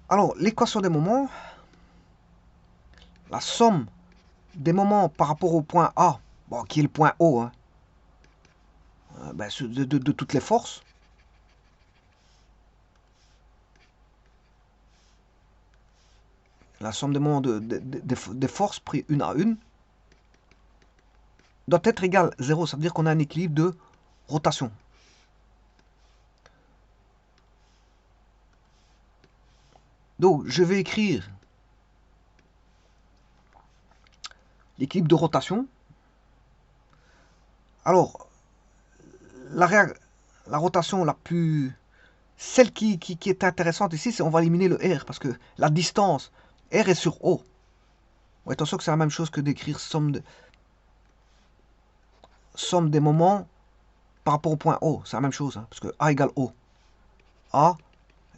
Alors, l'équation des moments, la somme des moments par rapport au point A, bon, qui est le point O, hein, ben, de toutes les forces, la somme des moments des forces pris une à une, doit être égale 0. Ça veut dire qu'on a un équilibre de rotation. Donc, je vais écrire l'équilibre de rotation. Alors, la rotation la plus... Celle qui est intéressante ici, c'est on va éliminer le R, parce que la distance, R est sur O. Ouais, attention que c'est la même chose que d'écrire somme des moments par rapport au point O. C'est la même chose, hein, parce que A égale O. A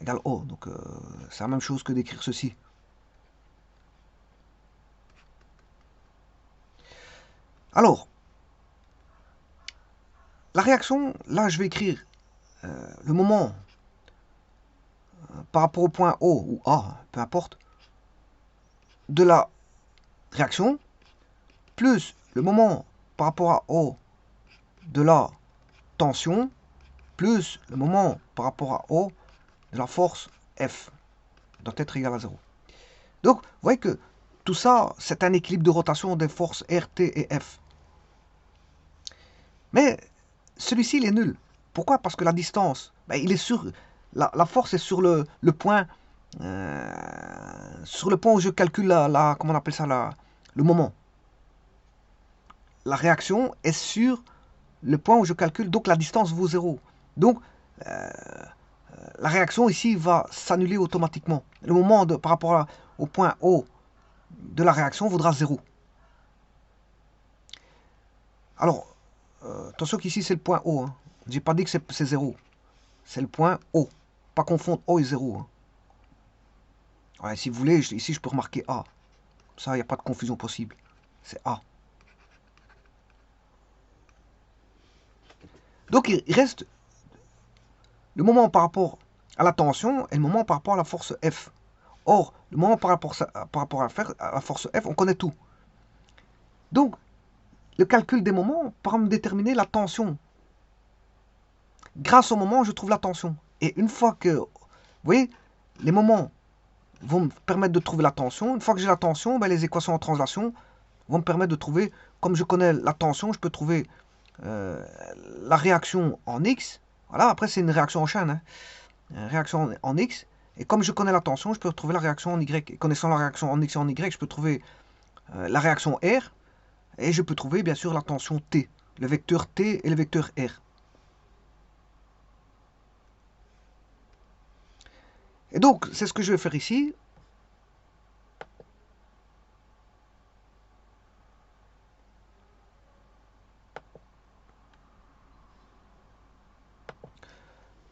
égale O. Donc, c'est la même chose que d'écrire ceci. Alors, la réaction, là, je vais écrire le moment par rapport au point O ou A, peu importe, de la réaction, plus le moment par rapport à O de la tension, plus le moment par rapport à O de la force F, doit être égal à 0. Donc, vous voyez que tout ça, c'est un équilibre de rotation des forces R, T et F. Mais celui-ci, il est nul. Pourquoi? Parce que la distance, ben, il est sur... La force est sur le point... sur le point où je calcule comment on appelle ça, le moment. La réaction est sur le point où je calcule, donc la distance vaut 0. Donc, la réaction ici va s'annuler automatiquement. Le moment par rapport au point O de la réaction vaudra 0. Alors, attention qu'ici c'est le point O. Hein. Je n'ai pas dit que c'est 0. C'est le point O. Pas confondre O et 0. Hein. Ouais, si vous voulez, ici je peux remarquer A. Ça, il n'y a pas de confusion possible. C'est A. Donc il reste le moment par rapport à la tension et le moment par rapport à la force F. Or, le moment par rapport à la force F, on connaît tout. Donc, le calcul des moments pourra me déterminer la tension. Grâce au moment, je trouve la tension. Et une fois que, vous voyez, les moments vont me permettre de trouver la tension. Une fois que j'ai la tension, ben, les équations en translation vont me permettre de trouver, comme je connais la tension, je peux trouver la réaction en X. Voilà, après c'est une réaction en chaîne. Hein. Une réaction en X. Et comme je connais la tension, je peux retrouver la réaction en Y. Et connaissant la réaction en X et en Y, je peux trouver la réaction R. Et je peux trouver, bien sûr, la tension T. Le vecteur T et le vecteur R. Et donc, c'est ce que je vais faire ici.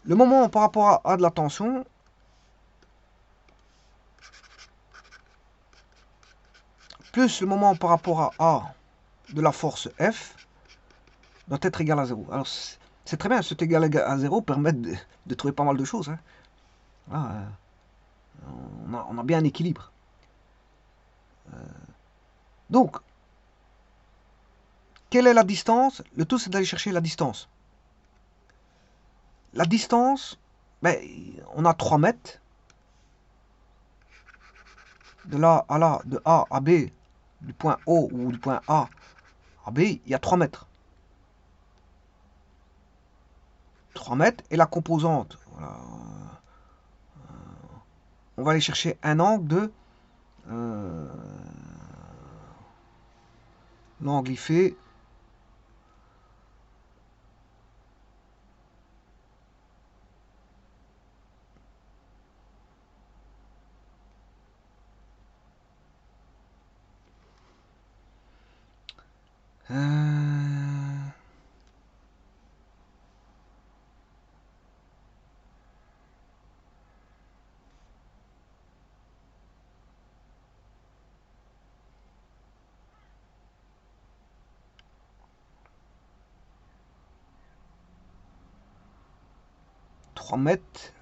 Le moment par rapport à de la tension, plus le moment par rapport à A de la force F, doit être égal à 0. Alors, c'est très bien, cet égal à 0 permet de trouver pas mal de choses. Hein. Là, on a bien un équilibre. Donc, quelle est la distance? Le tout, c'est d'aller chercher la distance. La distance, ben, on a 3 mètres. De là à là, de A à B, du point O ou du point A à B, il y a 3 mètres. 3 mètres. Et la composante, voilà, on va aller chercher un angle de... l'angle, il fait... Euh, 3 mètres.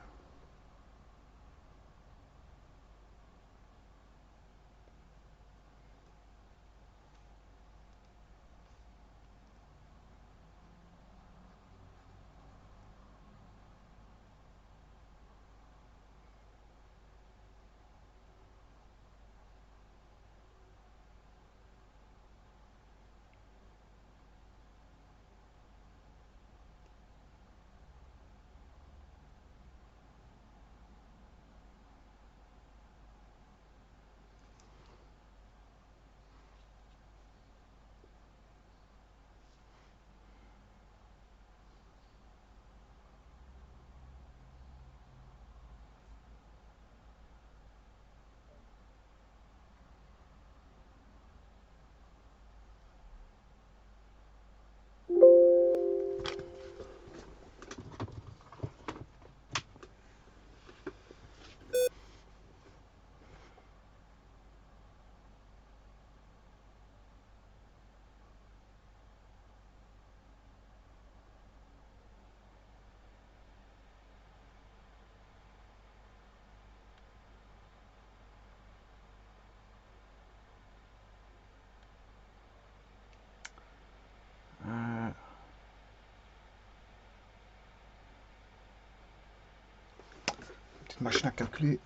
Petite machine à calculer.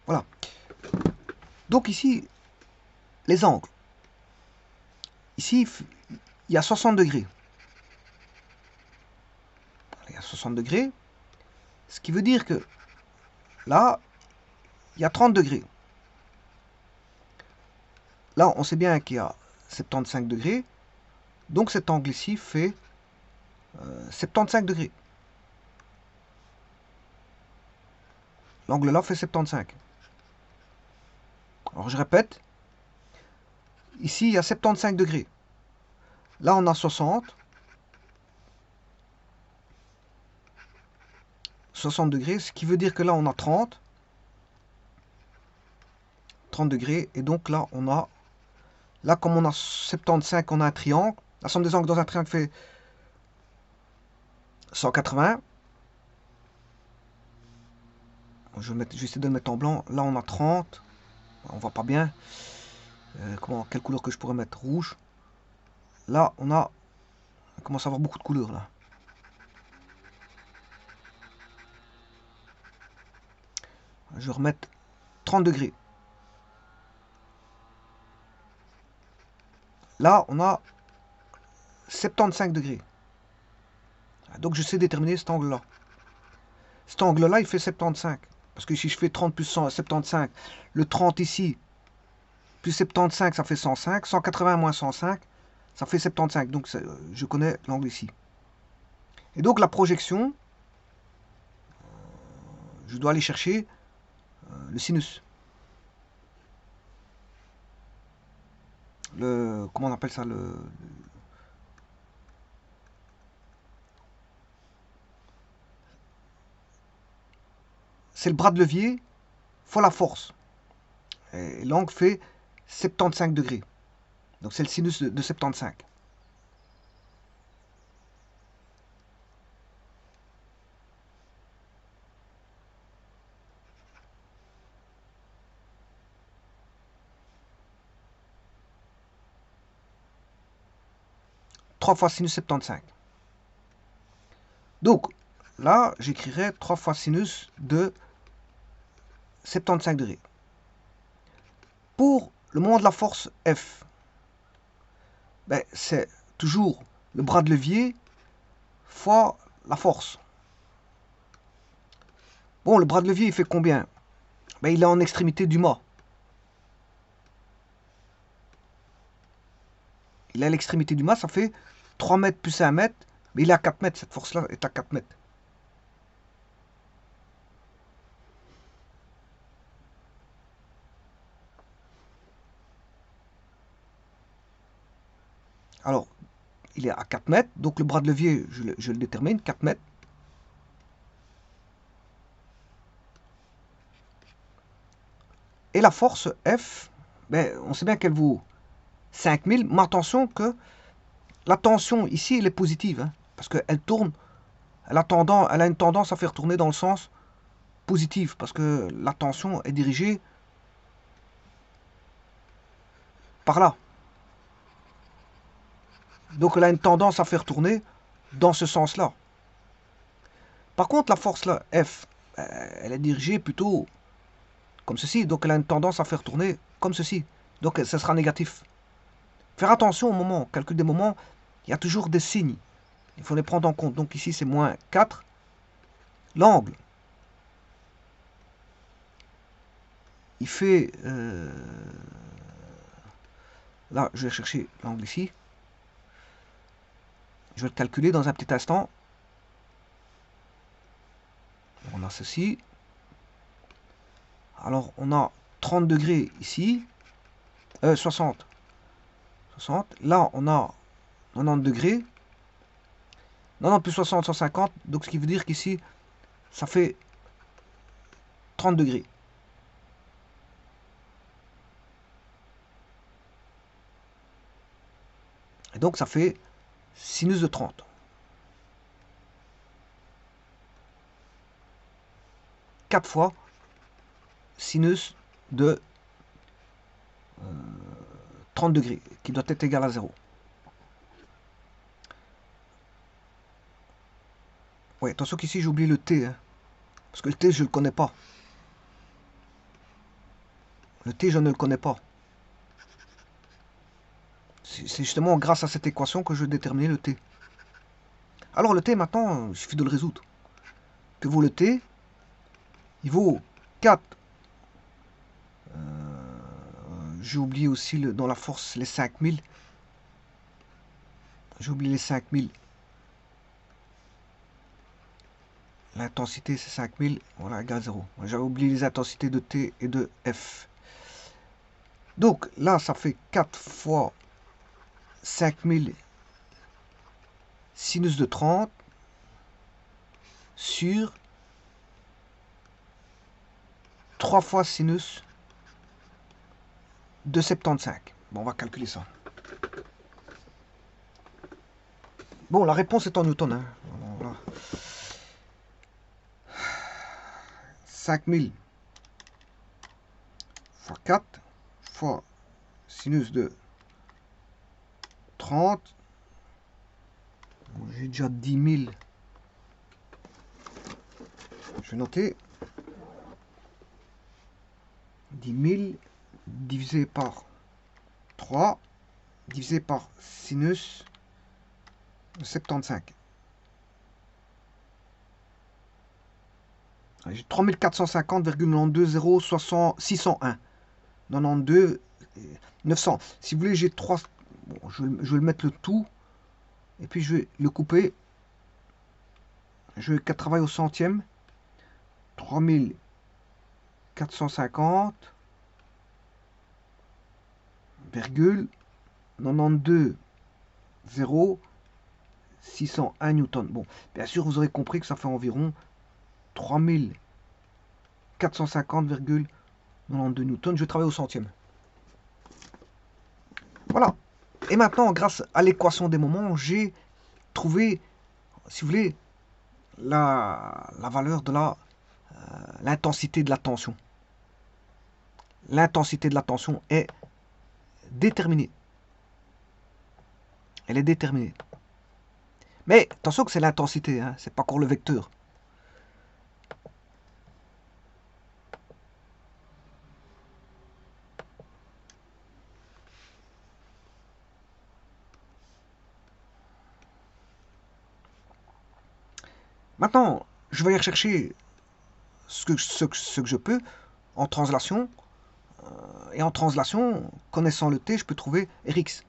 Voilà. Donc ici, les angles. Ici, il y a 60 degrés. Il y a 60 degrés. Ce qui veut dire que là, il y a 30 degrés. Là, on sait bien qu'il y a 75 degrés. Donc cet angle ici fait 75 degrés. L'angle là fait 75. Alors je répète. Ici, il y a 75 degrés. Là, on a 60. 60 degrés, ce qui veut dire que là, on a 30. 30 degrés. Et donc là, on a... Là, comme on a 75, on a un triangle. La somme des angles dans un triangle fait 180. Je vais essayer de le mettre en blanc. Là, on a 30. On voit pas bien. Quelle couleur que je pourrais mettre? Rouge. Là, on a On commence à avoir beaucoup de couleurs là. Je vais remettre 30 degrés. Là, on a 75 degrés. Donc je sais déterminer cet angle-là. Cet angle-là, il fait 75. Parce que si je fais 30 plus 75, le 30 ici, plus 75, ça fait 105. 180 moins 105, ça fait 75. Donc je connais l'angle ici. Et donc la projection, je dois aller chercher le sinus. Comment on appelle ça, c'est le bras de levier fois la force. Et l'angle fait 75 degrés. Donc c'est le sinus de 75. Trois fois sinus 75. Donc là, j'écrirai 3 fois sinus de 75 degrés. Pour le moment de la force F, ben, c'est toujours le bras de levier fois la force. Bon, le bras de levier, il fait combien? Ben, il est en extrémité du mât. Il est à l'extrémité du mât, ça fait 3 mètres plus 1 mètre. Mais il est à 4 mètres, cette force-là est à 4 mètres. Alors, il est à 4 mètres, donc le bras de levier, je le détermine, 4 mètres. Et la force F, ben, on sait bien qu'elle vaut 5000, mais attention que la tension ici, elle est positive, hein, parce qu'elle tourne, elle a une tendance à faire tourner dans le sens positif, parce que la tension est dirigée par là. Donc elle a une tendance à faire tourner dans ce sens-là. Par contre, la force là, F, elle est dirigée plutôt comme ceci, donc elle a une tendance à faire tourner comme ceci. Donc ça sera négatif. Faire attention au moment, au calcul des moments, il y a toujours des signes. Il faut les prendre en compte. Donc ici c'est moins 4. L'angle, il fait... là, je vais chercher l'angle ici. Je vais le calculer dans un petit instant. On a ceci. Alors on a 30 degrés ici. 60. 60. Là on a 90 degrés. 90 plus 60, 150. Donc ce qui veut dire qu'ici, ça fait 30 degrés. Et donc ça fait sinus de 30. 4 fois sinus de 30 degrés, qui doit être égal à 0. Oui, attention qu'ici j'ai oublié le T, hein, parce que le T je ne le connais pas. Le T je ne le connais pas. C'est justement grâce à cette équation que je vais déterminer le T. Alors le T maintenant, il suffit de le résoudre. Que vaut le T? Il vaut 4. J'ai oublié aussi dans la force les 5000. J'ai oublié les 5000. L'intensité c'est 5000, voilà, égale 0. J'avais oublié les intensités de T et de F. Donc là, ça fait 4 fois 5000 sinus de 30 sur 3 fois sinus de 75. Bon, on va calculer ça. Bon, la réponse est en newton. Hein. Voilà. 5000 fois 4 fois sinus de 30 J'ai déjà 10 000. Je vais noter 10 000 divisé par 3 divisé par sinus de 75. J'ai 3450,920,601. 92 900. Si vous voulez, j'ai 3. Bon, je vais le mettre le tout. Et puis je vais le couper. Je vais travailler au centième. 3450, 92 0 601 newtons. Bon, bien sûr, vous aurez compris que ça fait environ 3450,92 newtons. Je travaille au centième. Voilà. Et maintenant, grâce à l'équation des moments, j'ai trouvé, si vous voulez, la valeur de l'intensité de la tension. L'intensité de la tension est déterminée. Elle est déterminée. Mais attention que c'est l'intensité, hein, c'est pas encore le vecteur. Maintenant, je vais aller rechercher ce que je peux en translation. Et en translation, connaissant le t, je peux trouver Rx.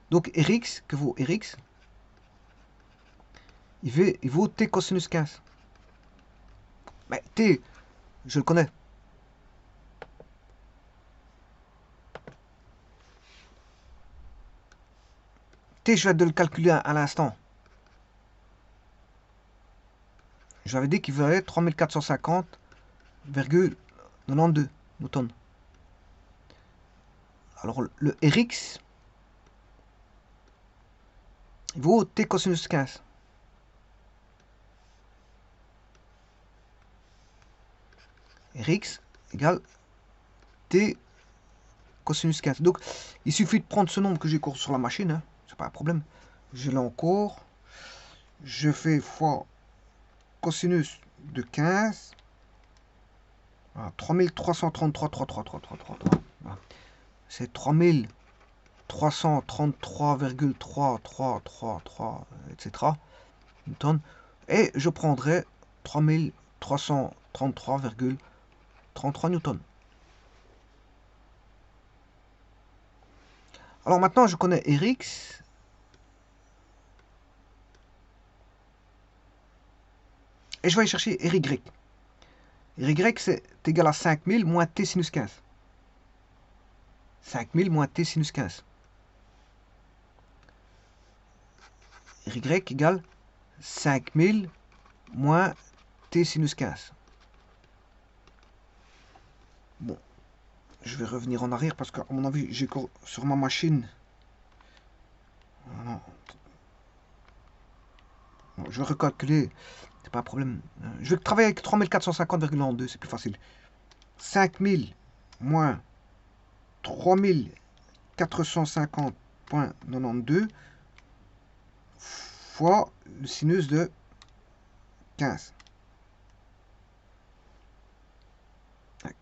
Donc Rx, que vaut Rx? Il vaut t cosinus 15. Mais t, je le connais. T, je viens de le calculer à l'instant. J'avais dit qu'il valait 3450,92 newtons. Alors le Rx, il vaut t cosinus 15. Rx égale t cosinus 15. Donc, il suffit de prendre ce nombre que j'ai sur la machine, hein, c'est pas un problème. Je l'ai encore. Je fais fois cosinus de 15. Voilà, 3333,333. Voilà. C'est 3333,333, etc. Newton. Et je prendrai 3333,33 newtons. Alors maintenant, je connais Rx. Et je vais aller chercher Ry. Ry, c'est égal à 5000 moins t sinus 15. 5000 moins t sinus 15. Y égale 5000 moins t sinus 15. Bon, je vais revenir en arrière parce qu'à mon avis, j'ai sur ma machine. Non. Bon, je vais recalculer, c'est pas un problème. Je vais travailler avec 3450,92, c'est plus facile. 5000 moins 3450,92 fois le sinus de 15.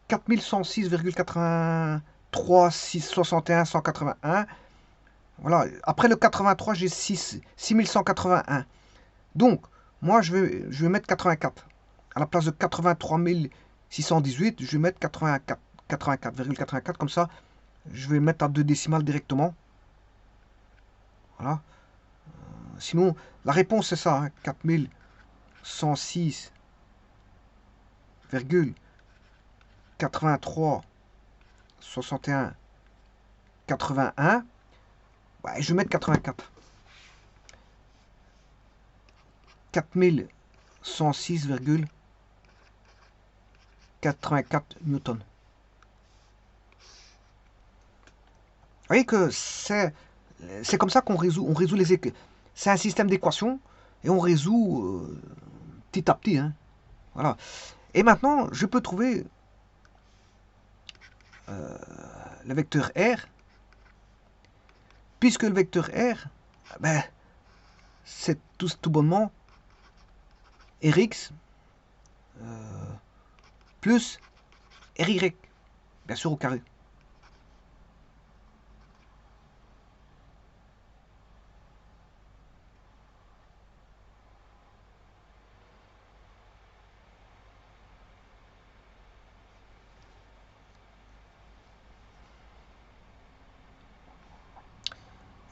4106,83 661 181. Voilà. Après le 83, j'ai 6181. Donc, moi, je vais mettre 84. À la place de 83 618, je vais mettre 84,84. Comme ça, je vais mettre à 2 décimales directement. Voilà. Sinon, la réponse, c'est ça. Hein, 4106,83 61 81. Ouais, je vais mettre 84. 4106,84 newtons. Vous voyez que c'est comme ça qu'on résout les équations. C'est un système d'équations et on résout petit à petit. Hein. Voilà. Et maintenant, je peux trouver le vecteur R, puisque le vecteur R, ben, c'est tout bonnement Rx plus Ry, bien sûr au carré.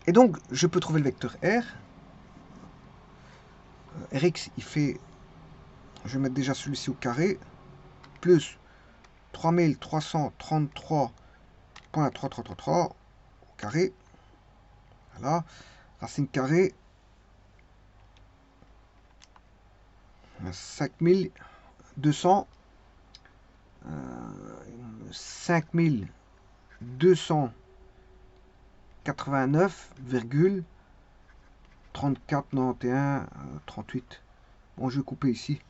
Et donc, je peux trouver le vecteur R. Rx, il fait, je vais mettre déjà celui-ci au carré, plus 3333.3333 au carré. Voilà. Racine carrée. 5200. 5289,349138. Bon, je vais couper ici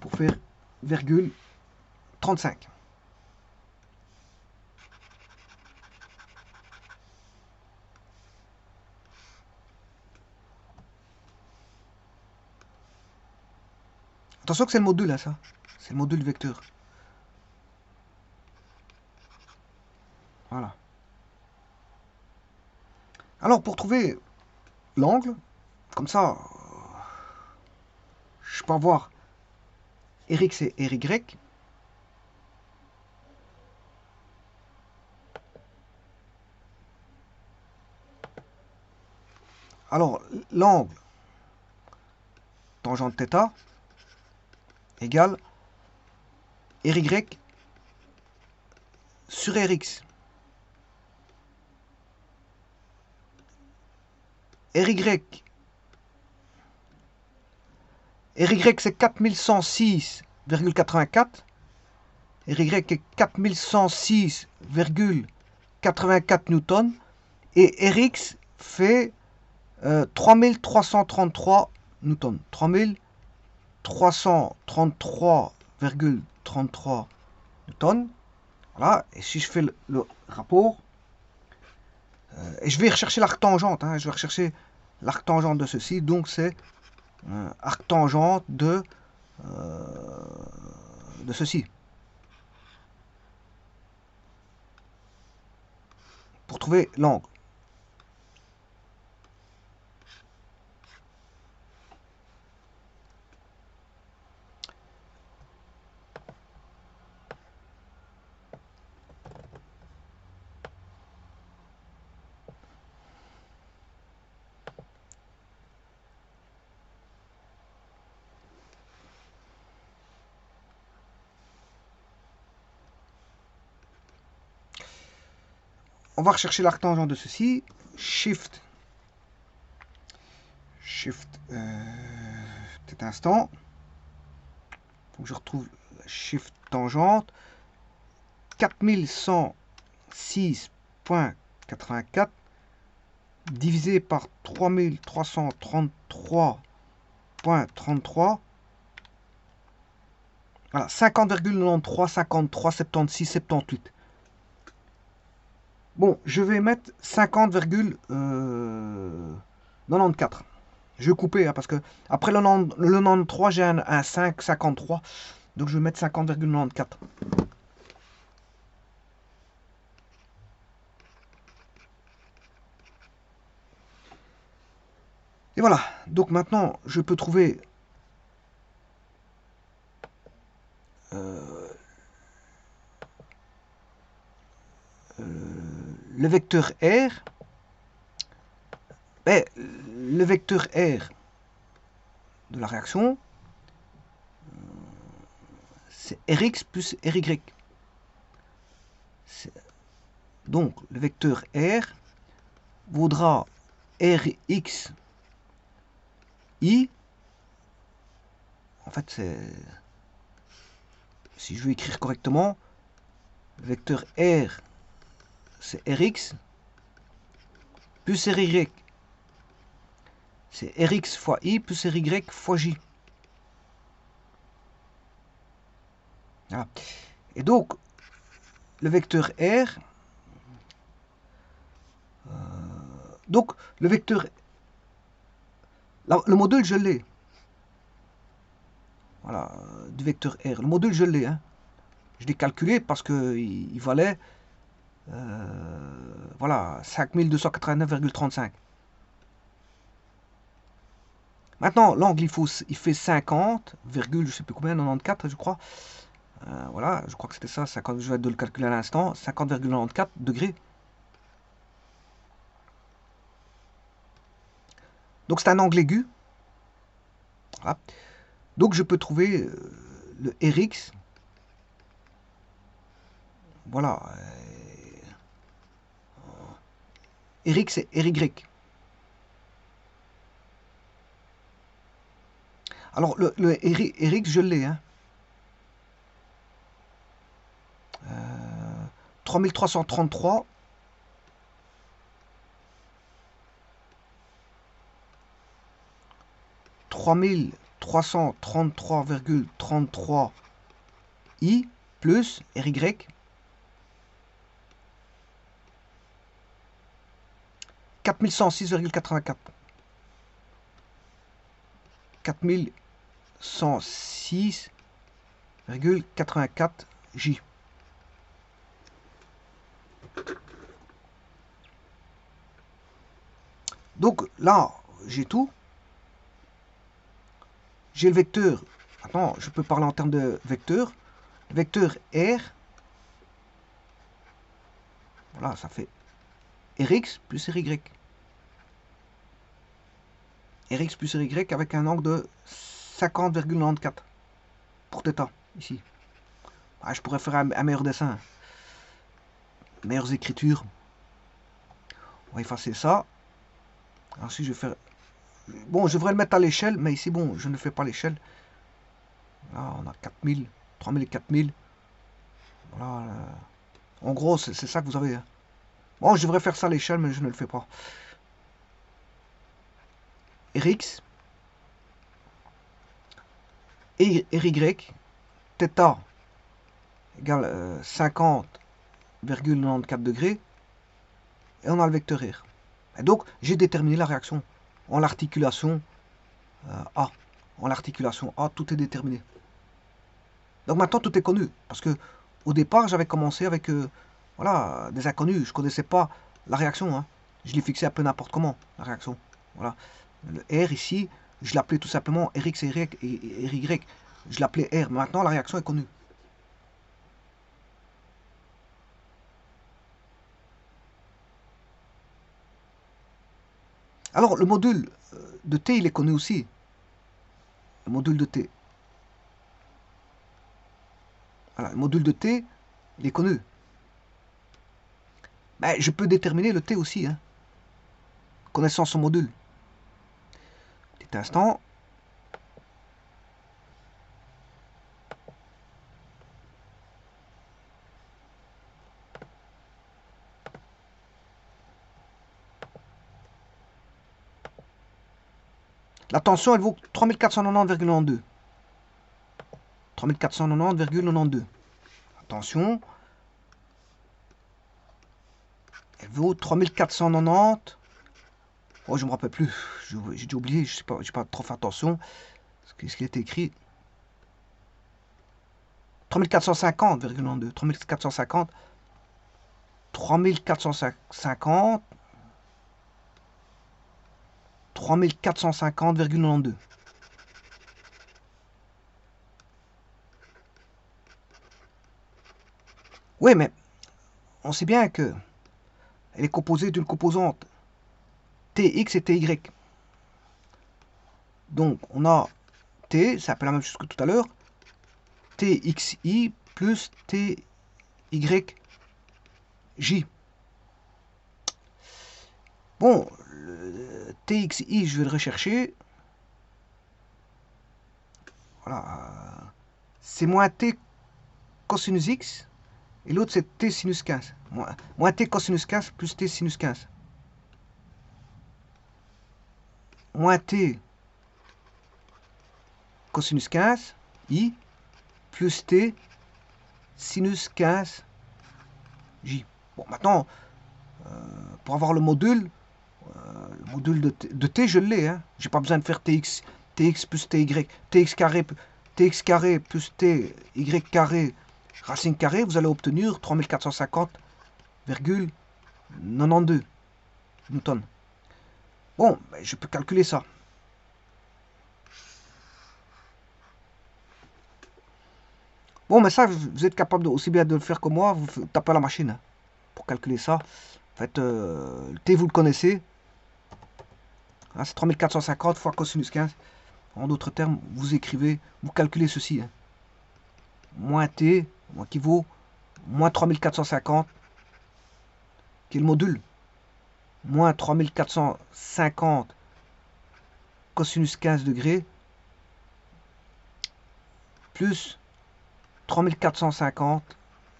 pour faire virgule 35. Attention que c'est le module, là, ça. C'est le module vecteur. Voilà. Alors, pour trouver l'angle, comme ça, je peux avoir Rx et Ry. Alors, l'angle tangente θ égale Ry sur Rx. Ry c'est 4106,84. Ry est 4106,84 newtons. Et Rx fait 3333 newtons. 3333,33 newtons. Voilà. Et si je fais le rapport, et je vais rechercher l'arctangente. Je vais rechercher l'arctangente de ceci. Donc c'est arctangente de ceci. Pour trouver l'angle. On va rechercher l'arctangente de ceci. Shift. Petit instant. Donc je retrouve la shift tangente. 4106,84 divisé par 3333,33. Voilà, 50,93, 53, 76, 78. Bon, je vais mettre 50,94. Je vais couper, parce que après le 93, j'ai un 5,53. Donc je vais mettre 50,94. Et voilà. Donc maintenant, je peux trouver le vecteur R. Le vecteur R de la réaction, c'est Rx plus Ry. Donc, le vecteur R vaudra Rx I. En fait, c'est... Si je veux écrire correctement, le vecteur R, c'est Rx plus Ry. C'est Rx fois I plus Ry fois J. Voilà. Et donc, le vecteur R... donc, le vecteur Là, le module, je l'ai. Voilà, du vecteur R. Le module, je l'ai. Hein. Je l'ai calculé parce qu'il valait voilà, 5289,35. Maintenant, l'angle, il fait 50, je sais plus combien, 94, je crois. Voilà, je crois que c'était ça, 50, je vais de le calculer à l'instant, 50,94 degrés. Donc c'est un angle aigu. Voilà. Donc je peux trouver le Rx. Voilà. Rx et Ry. Alors le Rx, je l'ai. Hein. 3333. 3333,33 I plus Ry 4106,84. 4106,84 J. Donc là, j'ai tout. J'ai le vecteur. Attends, je peux parler en termes de vecteur. Le vecteur R. Voilà, ça fait Rx plus Ry. Rx plus Ry avec un angle de 50,94 pour θ, ici. Ah, je pourrais faire un meilleur dessin. Meilleures écritures. On va effacer ça. Ensuite, je vais faire... Bon, je devrais le mettre à l'échelle, mais ici, bon, je ne fais pas l'échelle. Là, on a 4000, 3000 et 4000. Voilà. En gros, c'est ça que vous avez. Hein. Bon, je devrais faire ça à l'échelle, mais je ne le fais pas. Rx et Ry, θ égale 50,94 degrés. Et on a le vecteur R. Et donc, j'ai déterminé la réaction en l'articulation A. En l'articulation A, tout est déterminé. Donc maintenant, tout est connu. Parce que au départ, j'avais commencé avec voilà, des inconnus. Je ne connaissais pas la réaction. Hein. Je l'ai fixé un peu n'importe comment, la réaction. Voilà. Le R ici, je l'appelais tout simplement Rx et Ry. Je l'appelais R. Maintenant, la réaction est connue. Alors, le module de T, il est connu aussi. Le module de T. Voilà, le module de T, il est connu. Ben, je peux déterminer le T aussi, hein, connaissant son module. Petit instant. La tension, elle vaut 3490,92. 3490,92. Attention. Elle vaut 3490. Oh, je ne me rappelle plus. J'ai déjà oublié. Je n'ai pas trop fait attention. Ce qui était écrit. 3450,92. 3450. 3450. 3450,92. Oui, mais on sait bien que elle est composée d'une composante Tx et Ty. Donc, on a T, c'est un peu la même chose que tout à l'heure, Txi plus Tyj. Bon, le Txi, je vais le rechercher. Voilà. C'est moins T cosinus x. Et l'autre, c'est T sinus 15. Moins T cosinus 15 plus T sinus 15. Moins T cosinus 15, I, plus T sinus 15, J. Bon, maintenant, pour avoir le module, Le module de t, je l'ai. Hein. J'ai pas besoin de faire tx plus ty. Tx carré plus ty carré racine carrée. Vous allez obtenir 3450,92 newtons. Bon, ben, je peux calculer ça. Bon, mais ça, vous êtes capable aussi bien de le faire que moi. Vous tapez à la machine hein, pour calculer ça. En fait, le t, vous le connaissez. Hein, c'est 3450 fois cosinus 15. En d'autres termes, vous écrivez, vous calculez ceci. Hein. Moins t, qui vaut moins 3450, qui est le module. Moins 3450 cosinus 15 degrés, plus 3450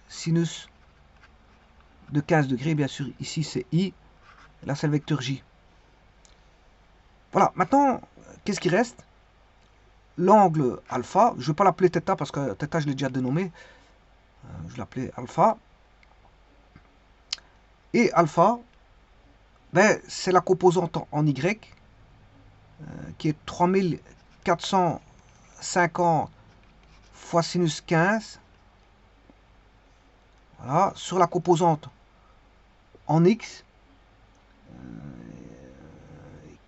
sinus de 15 degrés. Bien sûr, ici c'est i, là c'est le vecteur j. Voilà, maintenant, qu'est-ce qui reste? L'angle alpha, je ne vais pas l'appeler θ parce que θ je l'ai déjà dénommé. Je l'appelais alpha. Et alpha, ben, c'est la composante en y qui est 3450 fois sinus 15. Voilà, sur la composante en x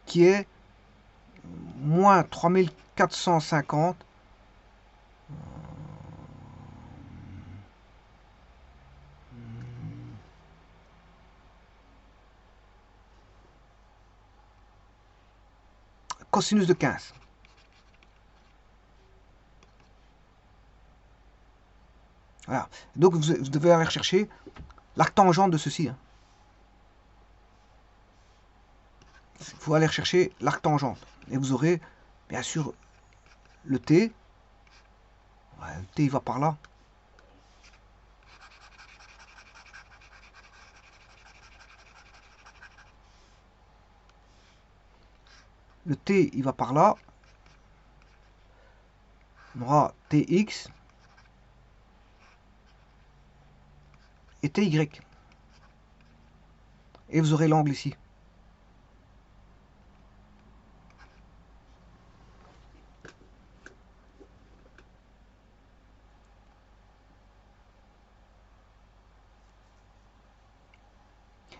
qui est moins 3450 cosinus de 15. Voilà. Donc vous devez aller chercher l'arctangente de ceci. Hein. Il faut aller chercher l'arctangente. Et vous aurez, bien sûr, le t. Ouais, le t, il va par là. Le t, il va par là. On aura tx et ty. Et vous aurez l'angle ici.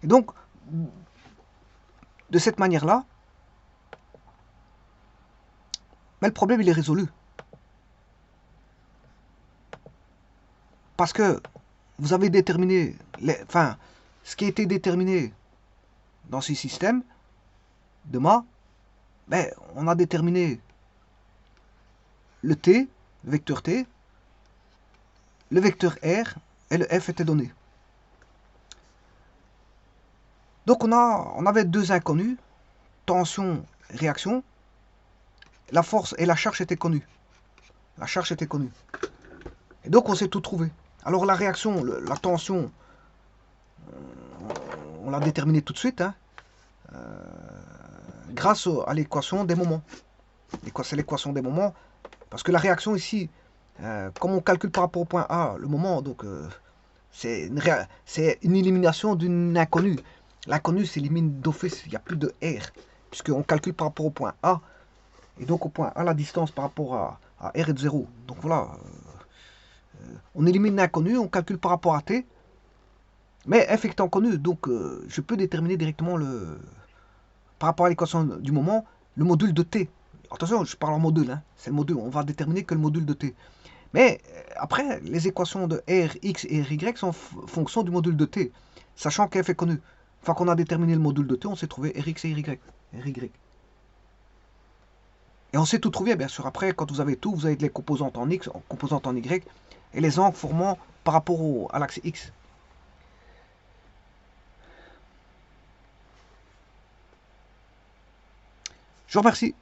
Et donc, de cette manière-là, mais le problème, il est résolu. Parce que vous avez déterminé, ce qui a été déterminé dans ce système de mât, ben, on a déterminé le t, le vecteur t, le vecteur r et le f étaient donnés. Donc on avait deux inconnus, tension, réaction. La force et la charge étaient connues. La charge était connue. Et donc on s'est tout trouvé. Alors la réaction, la tension, on l'a déterminée tout de suite, hein, grâce à l'équation des moments. C'est l'équation des moments. Parce que la réaction ici, comme on calcule par rapport au point A, le moment, donc c'est une élimination d'une inconnue. L'inconnu s'élimine d'office, il n'y a plus de R, puisqu'on calcule par rapport au point A. Et donc au point A, la distance par rapport à R est de 0. Donc voilà, on élimine l'inconnu, on calcule par rapport à T. Mais F étant connu, donc je peux déterminer directement par rapport à l'équation du moment, le module de T. Attention, je parle en module, hein, c'est le module, on va déterminer que le module de T. Mais après, les équations de R, X et RY sont fonction du module de T, sachant que F est connu. Une fois qu'on a déterminé le module de T, on s'est trouvé Rx et RY. Et on sait tout trouver, bien sûr. Après, quand vous avez tout, vous avez les composantes en X, composantes en Y, et les angles formant par rapport à l'axe X. Je vous remercie.